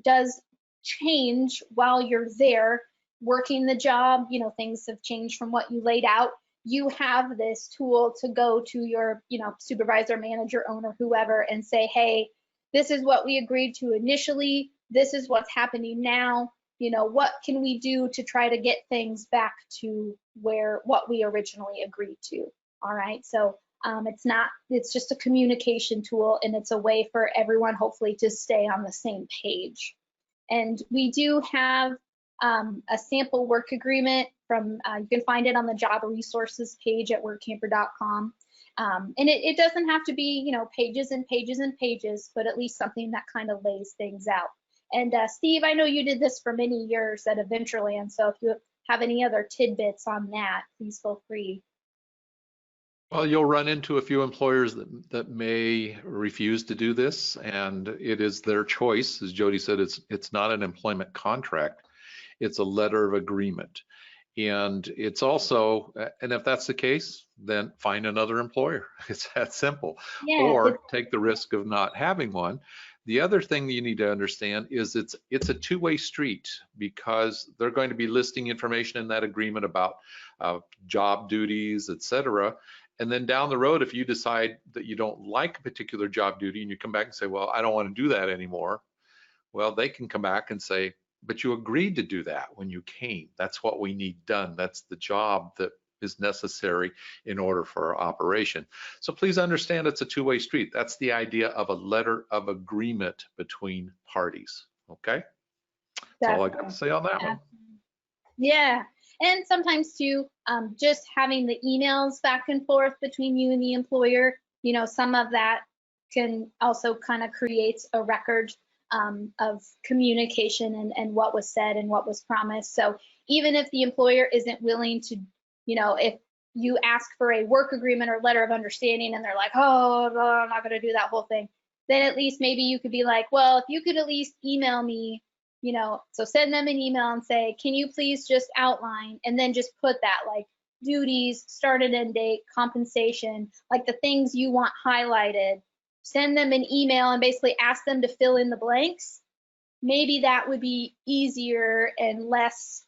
B: does change while you're there working the job, things have changed from what you laid out, you have this tool to go to your, supervisor, manager, owner, whoever, and say, hey, this is what we agreed to initially. This is what's happening now. What can we do to try to get things back to what we originally agreed to? All right. So it's just a communication tool, and it's a way for everyone hopefully to stay on the same page. And we do have a sample work agreement from, you can find it on the job resources page at workamper.com. And it doesn't have to be, pages and pages and pages, but at least something that kind of lays things out. And Steve, I know you did this for many years at Adventureland, so if you have any other tidbits on that, please feel free.
A: Well, you'll run into a few employers that may refuse to do this, and it is their choice. As Jody said, it's not an employment contract, it's a letter of agreement. And it's also, and if that's the case, then find another employer. It's that simple. Yeah, or take the risk of not having one. The other thing that you need to understand is it's a two-way street, because they're going to be listing information in that agreement about job duties, etc. And then down the road, if you decide that you don't like a particular job duty and you come back and say, well, I don't want to do that anymore, well, they can come back and say, but you agreed to do that when you came. That's what we need done. That's the job that is necessary in order for our operation. So please understand it's a two-way street. That's the idea of a letter of agreement between parties. Okay? That's all I got to say on that one.
B: Yeah. And sometimes too, just having the emails back and forth between you and the employer, some of that can also kind of create a record of communication and what was said and what was promised. So even if the employer isn't willing to, if you ask for a work agreement or letter of understanding and they're like, oh, no, I'm not going to do that whole thing, then at least maybe you could be like, well, if you could at least email me, so send them an email and say, can you please just outline, and then just put that like duties, start and end date, compensation, like the things you want highlighted. Send them an email and basically ask them to fill in the blanks. Maybe that would be easier and less,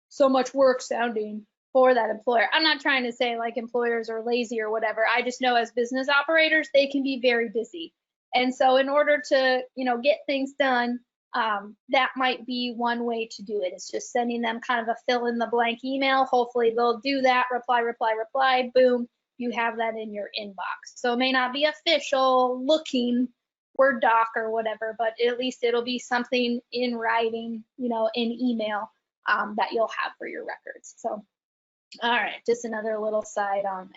B: so much work sounding for that employer. I'm not trying to say like employers are lazy or whatever. I just know as business operators, they can be very busy. And so in order to, get things done, that might be one way to do it. It's just sending them kind of a fill in the blank email. Hopefully they'll do that, reply, boom, you have that in your inbox. So it may not be official looking Word doc or whatever, but at least it'll be something in writing, in email that you'll have for your records. So, all right, just another little side on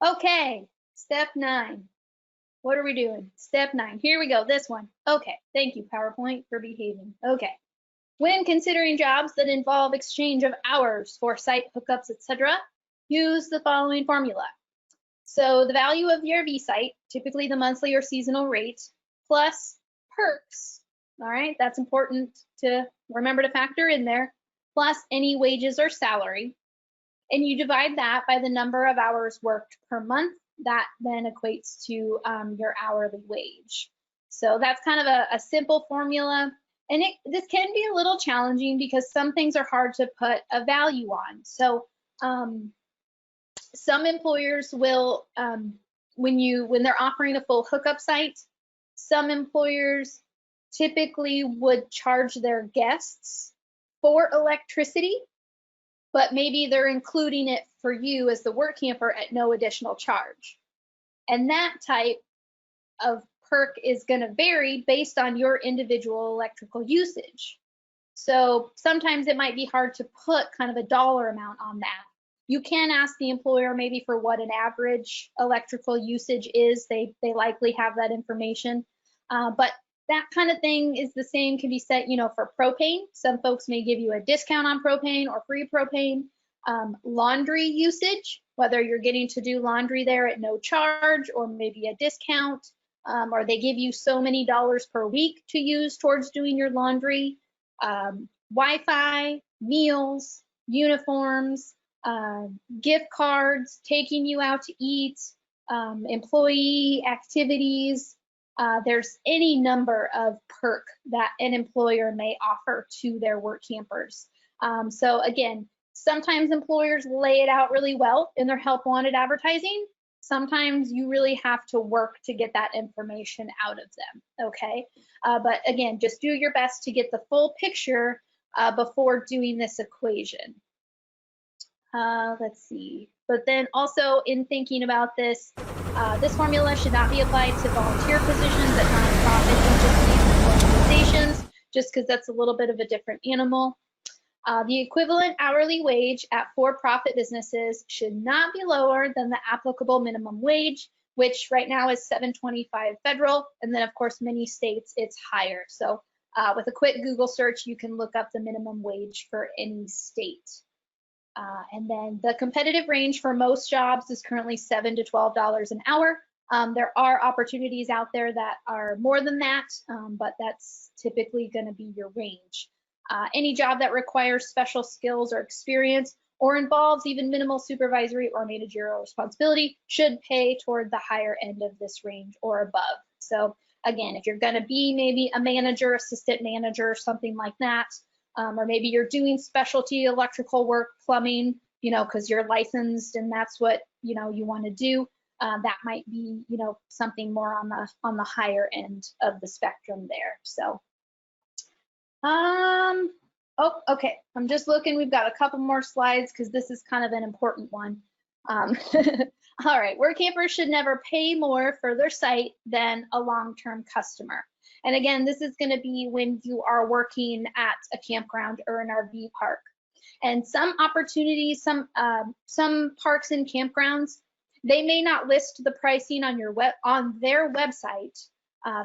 B: that. Okay, step 9. What are we doing? Step 9. Here we go. This one. Okay. Thank you, PowerPoint, for behaving. Okay. When considering jobs that involve exchange of hours for site hookups, etc., use the following formula. So the value of your V-site, typically the monthly or seasonal rate, plus perks. All right. That's important to remember to factor in there, plus any wages or salary. And you divide that by the number of hours worked per month. That then equates to your hourly wage. So that's kind of a simple formula. And this can be a little challenging because some things are hard to put a value on. So some employers will, when they're offering a full hookup site, some employers typically would charge their guests for electricity, but maybe they're including it for you as the work camper at no additional charge. And that type of perk is going to vary based on your individual electrical usage. So sometimes it might be hard to put kind of a dollar amount on that. You can ask the employer maybe for what an average electrical usage is. They likely have that information. But that kind of thing is the same, can be set, for propane. Some folks may give you a discount on propane or free propane. Laundry usage, whether you're getting to do laundry there at no charge or maybe a discount, or they give you so many dollars per week to use towards doing your laundry. Wi-Fi, meals, uniforms, gift cards, taking you out to eat, employee activities. There's any number of perk that an employer may offer to their work campers. So again, sometimes employers lay it out really well in their help wanted advertising. Sometimes you really have to work to get that information out of them, okay? But again, just do your best to get the full picture before doing this equation. Let's see. But then also in thinking about this, this formula should not be applied to volunteer positions at nonprofit agencies and organizations, just because that's a little bit of a different animal. The equivalent hourly wage at for-profit businesses should not be lower than the applicable minimum wage, which right now is $7.25 federal, and then of course many states it's higher. So with a quick Google search, you can look up the minimum wage for any state. And then the competitive range for most jobs is currently $7 to $12 an hour. There are opportunities out there that are more than that, but that's typically going to be your range. Any job that requires special skills or experience or involves even minimal supervisory or managerial responsibility should pay toward the higher end of this range or above. So again, if you're going to be maybe a manager, assistant manager, something like that, or maybe you're doing specialty electrical work, plumbing, because you're licensed and that's what, you want to do, that might be, something more on the higher end of the spectrum there. So, oh, okay. I'm just looking. We've got a couple more slides because this is kind of an important one. All right. Work campers should never pay more for their site than a long-term customer. And again, this is going to be when you are working at a campground or an RV park. And some opportunities, some parks and campgrounds, they may not list the pricing on their website.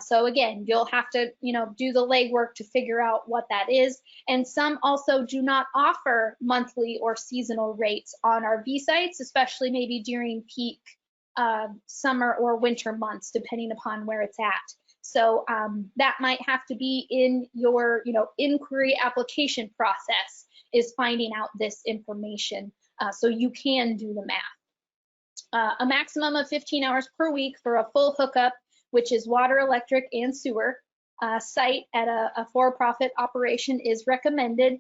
B: So again, you'll have to, do the legwork to figure out what that is. And some also do not offer monthly or seasonal rates on RV sites, especially maybe during peak summer or winter months, depending upon where it's at. So that might have to be in your, inquiry application process, is finding out this information so you can do the math. A maximum of 15 hours per week for a full hookup, which is water, electric, and sewer site at a for-profit operation is recommended.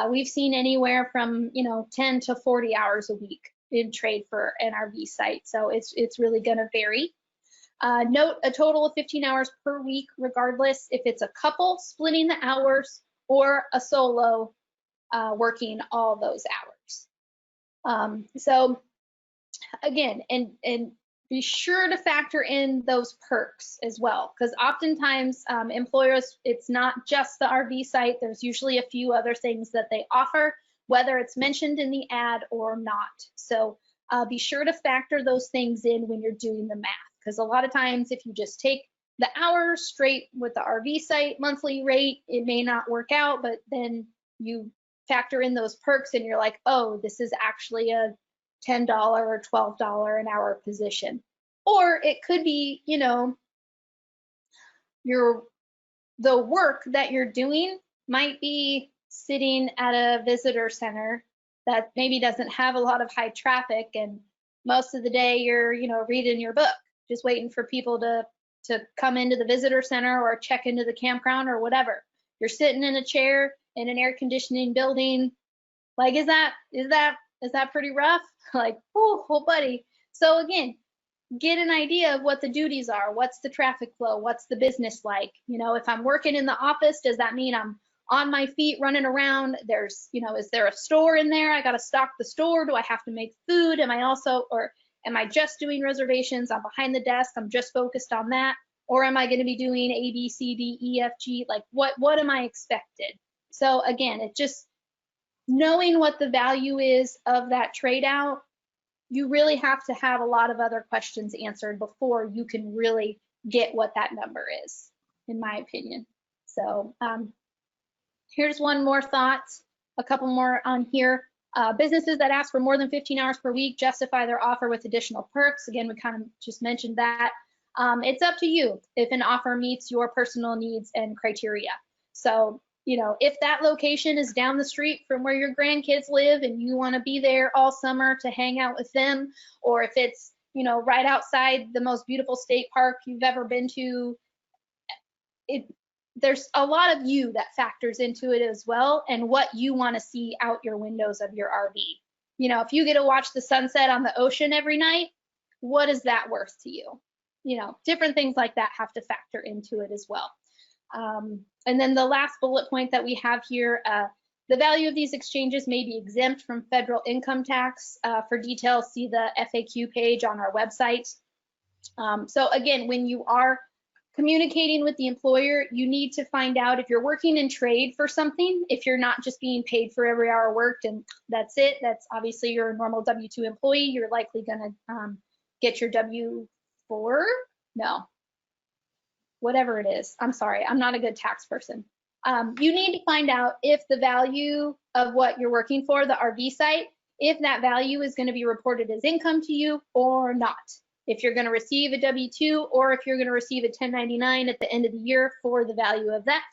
B: We've seen anywhere from 10 to 40 hours a week in trade for an RV site, so it's really going to vary. Note a total of 15 hours per week, regardless if it's a couple splitting the hours or a solo working all those hours. So again, and be sure to factor in those perks as well, because oftentimes employers, it's not just the RV site. There's usually a few other things that they offer, whether it's mentioned in the ad or not. So be sure to factor those things in when you're doing the math, because a lot of times if you just take the hours straight with the RV site monthly rate, it may not work out, but then you factor in those perks and you're like, oh, this is actually a $10 or $12 an hour position. Or it could be, the work that you're doing might be sitting at a visitor center that maybe doesn't have a lot of high traffic, and most of the day you're, reading your book, just waiting for people to come into the visitor center or check into the campground or whatever. You're sitting in a chair in an air conditioning building. Like, is that pretty rough? Like, oh buddy. So again, get an idea of what the duties are. What's the traffic flow? What's the business like? If I'm working in the office, does that mean I'm on my feet running around? There's, is there a store in there? I got to stock the store. Do I have to make food? Am I just doing reservations? I'm behind the desk. I'm just focused on that. Or am I going to be doing A, B, C, D, E, F, G? Like, what am I expected? So again, it just knowing what the value is of that trade out, you really have to have a lot of other questions answered before you can really get what that number is, in my opinion. So here's one more thought, a couple more on here. Businesses that ask for more than 15 hours per week justify their offer with additional perks. Again, we kind of just mentioned that. It's up to you if an offer meets your personal needs and criteria. So, if that location is down the street from where your grandkids live and you want to be there all summer to hang out with them, or if it's, right outside the most beautiful state park you've ever been to, there's a lot of you that factors into it as well, and what you want to see out your windows of your RV. If you get to watch the sunset on the ocean every night, what is that worth to you? Different things like that have to factor into it as well. And then the last bullet point that we have here, the value of these exchanges may be exempt from federal income tax. For details, see the FAQ page on our website. So again, when you are communicating with the employer, you need to find out if you're working in trade for something, if you're not just being paid for every hour worked and that's it. That's obviously you're a normal W-2 employee. You're likely going to get your W-4. No. Whatever it is. I'm sorry, I'm not a good tax person. You need to find out if the value of what you're working for, the RV site, if that value is going to be reported as income to you or not. If you're going to receive a W-2 or if you're going to receive a 1099 at the end of the year for the value of that,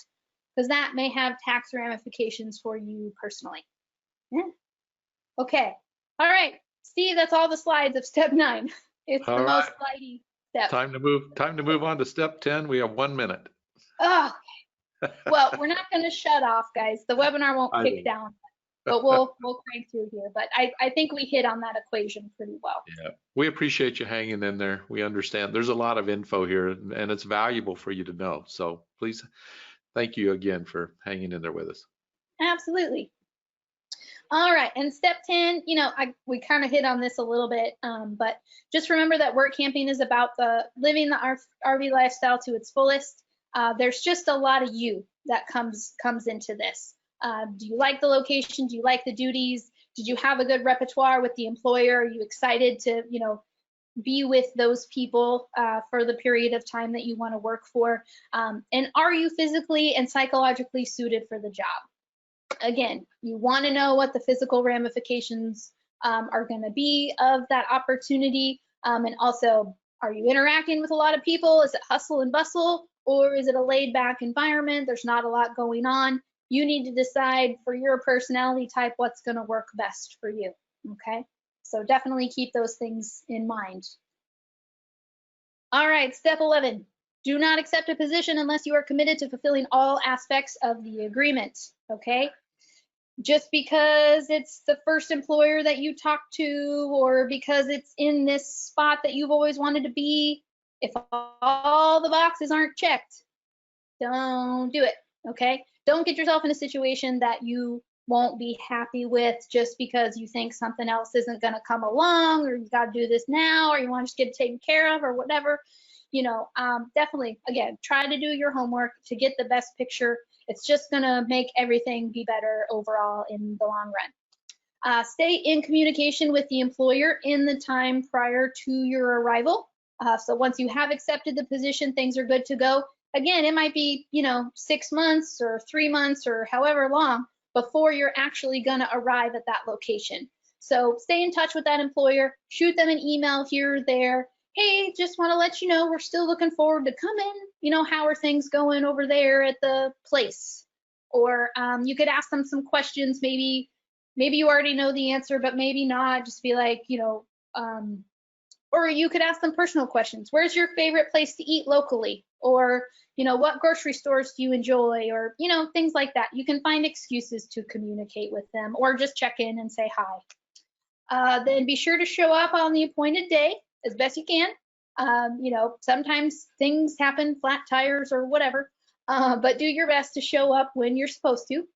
B: because that may have tax ramifications for you personally. Yeah. Okay. All right, Steve, that's all the slides of step 9. It's all the most slidey step.
A: Time to move on to step 10. We have 1 minute.
B: Oh, okay. Well, we're not going to shut off, guys. The webinar won't kick down, but we'll crank through here. But I think we hit on that equation pretty well.
A: Yeah, we appreciate you hanging in there. We understand there's a lot of info here, and it's valuable for you to know. So please, thank you again for hanging in there with us. Absolutely.
B: All right, and step 10, we kind of hit on this a little bit, but just remember that work camping is about living the RV lifestyle to its fullest. There's just a lot of you that comes into this. Do you like the location? Do you like the duties? Did you have a good repertoire with the employer? Are you excited to, be with those people for the period of time that you want to work for? And are you physically and psychologically suited for the job? Again, you want to know what the physical ramifications are going to be of that opportunity. And also, are you interacting with a lot of people? Is it hustle and bustle, or is it a laid back environment? There's not a lot going on. You need to decide for your personality type what's going to work best for you. Okay, so definitely keep those things in mind. All right, step 11. Do not accept a position unless you are committed to fulfilling all aspects of the agreement. Okay. just because it's the first employer that you talk to, or because it's in this spot that you've always wanted to be. If all the boxes aren't checked, don't do it, okay? Don't get yourself in a situation that you won't be happy with just because you think something else isn't gonna come along, or you gotta do this now, or you wanna just get it taken care of, or whatever. Definitely, again, try to do your homework to get the best picture. It's just gonna make everything be better overall in the long run. Stay in communication with the employer in the time prior to your arrival. So once you have accepted the position, things are good to go. Again, it might be, 6 months or 3 months or however long before you're actually gonna arrive at that location. So stay in touch with that employer, shoot them an email here or there. Hey, just wanna let you know we're still looking forward to coming. How are things going over there at the place? Or you could ask them some questions. Maybe you already know the answer, but maybe not. Just be like, or you could ask them personal questions. Where's your favorite place to eat locally? Or, what grocery stores do you enjoy? Or, things like that. You can find excuses to communicate with them, or just check in and say hi. Then be sure to show up on the appointed day as best you can. Sometimes things happen, flat tires or whatever, but do your best to show up when you're supposed to.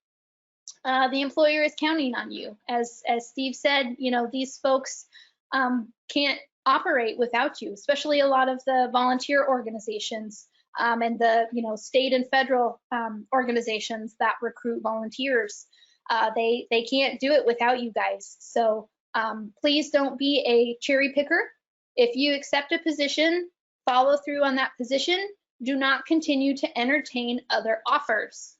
B: The employer is counting on you. As Steve said, these folks can't operate without you, especially a lot of the volunteer organizations and the state and federal organizations that recruit volunteers. They can't do it without you guys. So please don't be a cherry picker. If you accept a position, follow through on that position. Do not continue to entertain other offers.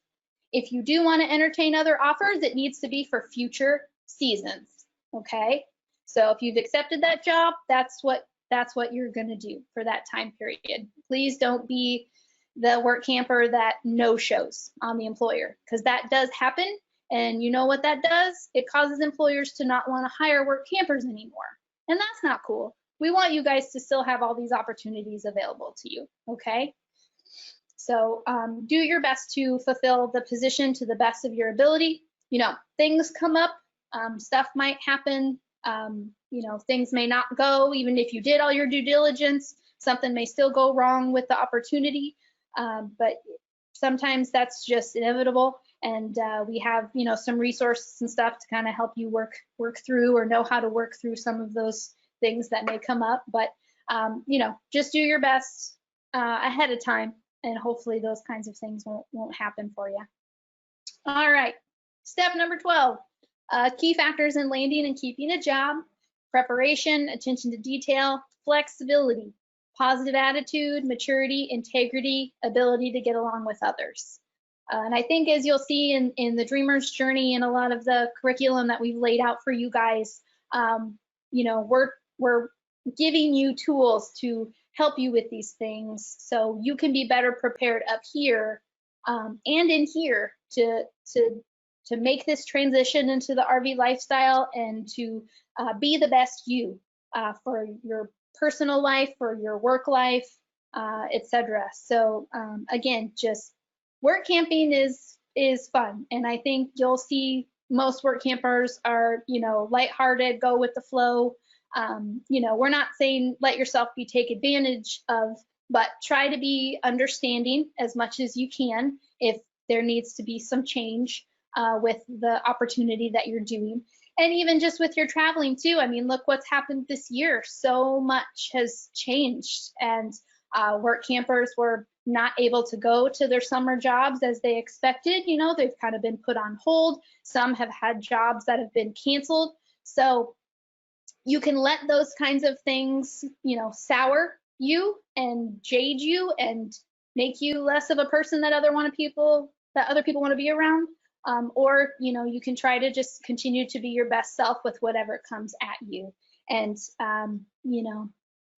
B: If you do want to entertain other offers, it needs to be for future seasons, okay? So if you've accepted that job, that's what you're going to do for that time period. Please don't be the work camper that no-shows on the employer, because that does happen. And you know what that does? It causes employers to not want to hire work campers anymore. And that's not cool. We want you guys to still have all these opportunities available to you, okay? So do your best to fulfill the position to the best of your ability. Things come up, stuff might happen, things may not go, even if you did all your due diligence, something may still go wrong with the opportunity, but sometimes that's just inevitable. And we have, some resources and stuff to kind of help you work through, or know how to work through some of those things that may come up. But, just do your best ahead of time, and hopefully those kinds of things won't happen for you. All right, step number 12, key factors in landing and keeping a job: preparation, attention to detail, flexibility, positive attitude, maturity, integrity, ability to get along with others. And I think, as you'll see in the Dreamer's Journey and a lot of the curriculum that we've laid out for you guys, we're giving you tools to help you with these things so you can be better prepared up here and in here to make this transition into the RV lifestyle, and to be the best you for your personal life, for your work life, etc. So again, just work camping is fun, and I think you'll see most work campers are lighthearted, go with the flow. We're not saying let yourself be taken advantage of, but try to be understanding as much as you can if there needs to be some change with the opportunity that you're doing. And even just with your traveling too, I mean, look what's happened this year. So much has changed, and work campers were not able to go to their summer jobs as they expected. They've kind of been put on hold. Some have had jobs that have been canceled. So you can let those kinds of things, sour you and jade you and make you less of a person that other people want to be around. Or, you can try to just continue to be your best self with whatever comes at you. And,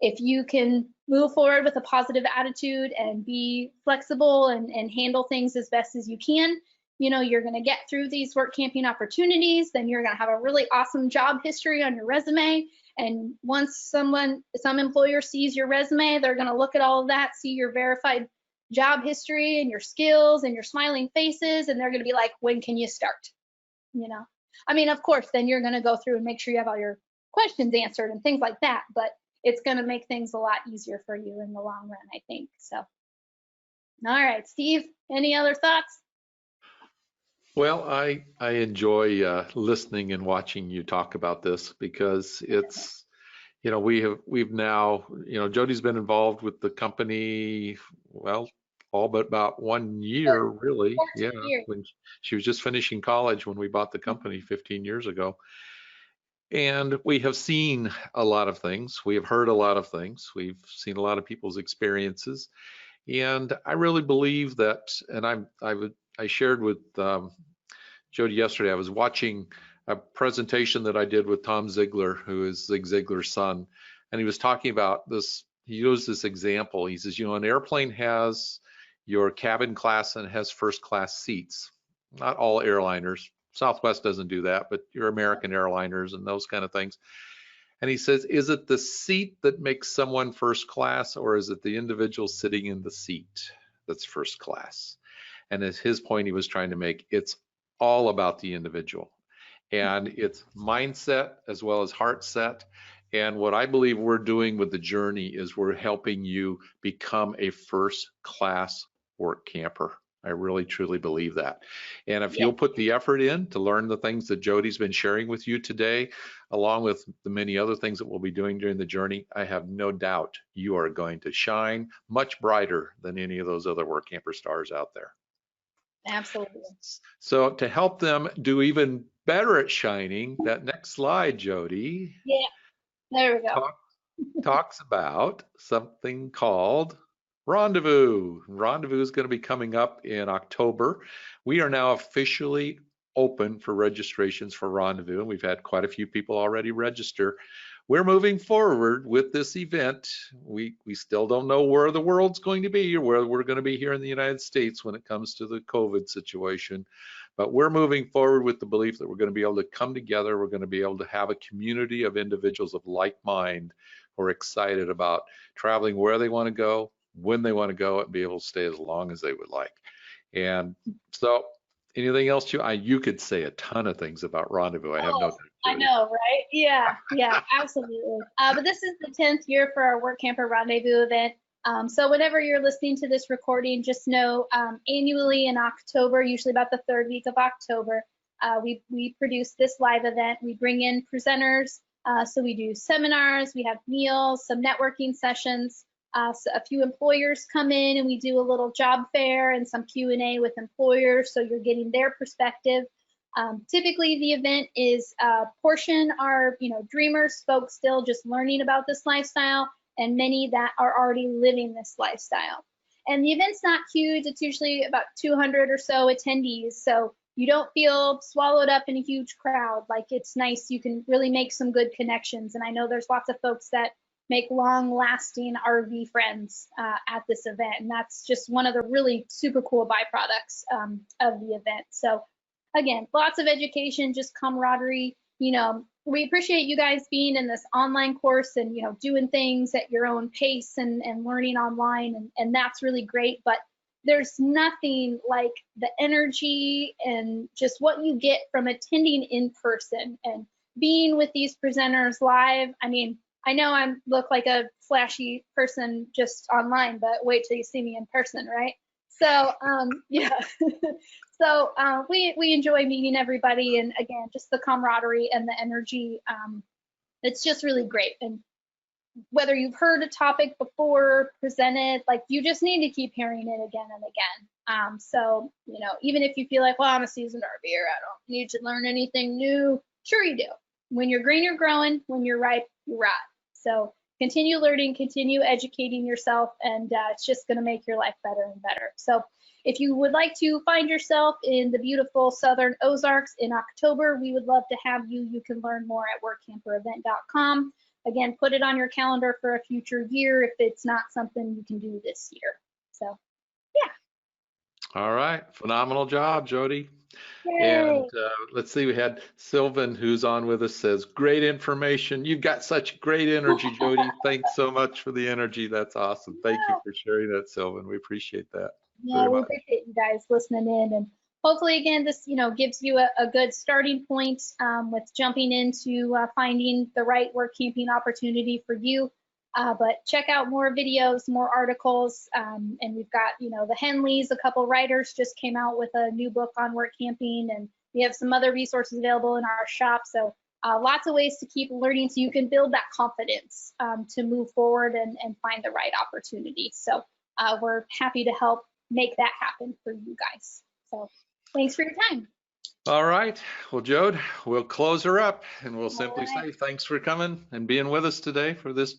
B: if you can move forward with a positive attitude and be flexible and handle things as best as you can, you're going to get through these work camping opportunities. Then you're going to have a really awesome job history on your resume. And once some employer sees your resume, they're going to look at all of that, see your verified job history and your skills and your smiling faces, and they're going to be like, when can you start? you know. I mean, of course, then you're going to go through and make sure you have all your questions answered and things like that, but it's going to make things a lot easier for you in the long run, I think. So, all right, Steve, any other thoughts?
A: Well, I enjoy listening and watching you talk about this because it's, we've now, Jody's been involved with the company, well, all but about 1 year, really. Yeah,
B: 14 years.
A: when she was just finishing college when we bought the company 15 years ago. And we have seen a lot of things. We have heard a lot of things. We've seen a lot of people's experiences. And I really believe that, and I shared with Jody yesterday, I was watching a presentation that I did with Tom Ziegler, who is Zig Ziglar's son, and he was talking about this. He used this example. He says, an airplane has your cabin class and has first class seats. Not all airliners. Southwest doesn't do that, but your American airliners and those kind of things. And he says, is it the seat that makes someone first class, or is it the individual sitting in the seat that's first class? And as his point he was trying to make, it's all about the individual. And it's mindset as well as heart set. And what I believe we're doing with the journey is we're helping you become a first class work camper. I really truly believe that. And if you'll put the effort in to learn the things that Jody's been sharing with you today, along with the many other things that we'll be doing during the journey, I have no doubt you are going to shine much brighter than any of those other work camper stars out there.
B: Absolutely.
A: So to help them do even better at shining, that next slide, Jody.
B: Yeah, there we go.
A: Talks about something called Rendezvous. Rendezvous is going to be coming up in October. We are now officially open for registrations for Rendezvous, and we've had quite a few people already register. We're moving forward with this event. We still don't know where the world's going to be or where we're going to be here in the United States when it comes to the COVID situation. But we're moving forward with the belief that we're going to be able to come together. We're going to be able to have a community of individuals of like mind who are excited about traveling where they want to go, when they want to go, and be able to stay as long as they would like. And so anything else you could say a ton of things about Rendezvous. I have no time.
B: I know, right? Yeah, absolutely. But this is the 10th year for our Workamper Rendezvous event. So whenever you're listening to this recording, just know annually in October, usually about the 3rd week of October, we produce this live event. We bring in presenters. So we do seminars, we have meals, some networking sessions. So a few employers come in and we do a little job fair and some Q&A with employers, so you're getting their perspective. Typically the event is a portion are, dreamers, folks still just learning about this lifestyle, and many that are already living this lifestyle. And the event's not huge. It's usually about 200 or so attendees. So you don't feel swallowed up in a huge crowd. Like, it's nice. You can really make some good connections. And I know there's lots of folks that make long-lasting RV friends at this event. And that's just one of the really super cool byproducts of the event. So again, lots of education, just camaraderie. We appreciate you guys being in this online course and, doing things at your own pace and learning online. And that's really great. But there's nothing like the energy and just what you get from attending in person and being with these presenters live. I mean, I know I look like a flashy person just online, but wait till you see me in person, right? So, yeah. So we enjoy meeting everybody, and again, just the camaraderie and the energy. It's just really great. And whether you've heard a topic before presented, like, you just need to keep hearing it again and again. So, even if you feel like, well, I'm a seasoned RVer, I don't need to learn anything new. Sure you do. When you're green, you're growing. When you're ripe, you rot. So continue learning, continue educating yourself, and it's just going to make your life better and better. So if you would like to find yourself in the beautiful Southern Ozarks in October, we would love to have you. You can learn more at workamperevent.com. Again, put it on your calendar for a future year if it's not something you can do this year. So, yeah.
A: All right. Phenomenal job, Jody.
B: Yay.
A: And let's see, we had Sylvan, who's on with us, says, great information. You've got such great energy, Jody. Thanks so much for the energy. That's awesome. Thank you for sharing that, Sylvan. We appreciate that.
B: Yeah, we appreciate you guys listening in. And hopefully, again, this gives you a good starting point with jumping into finding the right work camping opportunity for you. But check out more videos, more articles, and we've got the Henleys, a couple writers just came out with a new book on work camping, and we have some other resources available in our shop. So lots of ways to keep learning so you can build that confidence to move forward and find the right opportunity. So we're happy to help make that happen for you guys. So thanks for your time.
A: All right. Well, Jode, we'll close her up and we'll simply say thanks for coming and being with us today for this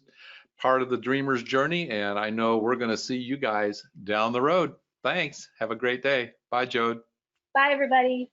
A: part of the Dreamer's Journey. And I know we're going to see you guys down the road. Thanks. Have a great day. Bye, Jode.
B: Bye, everybody.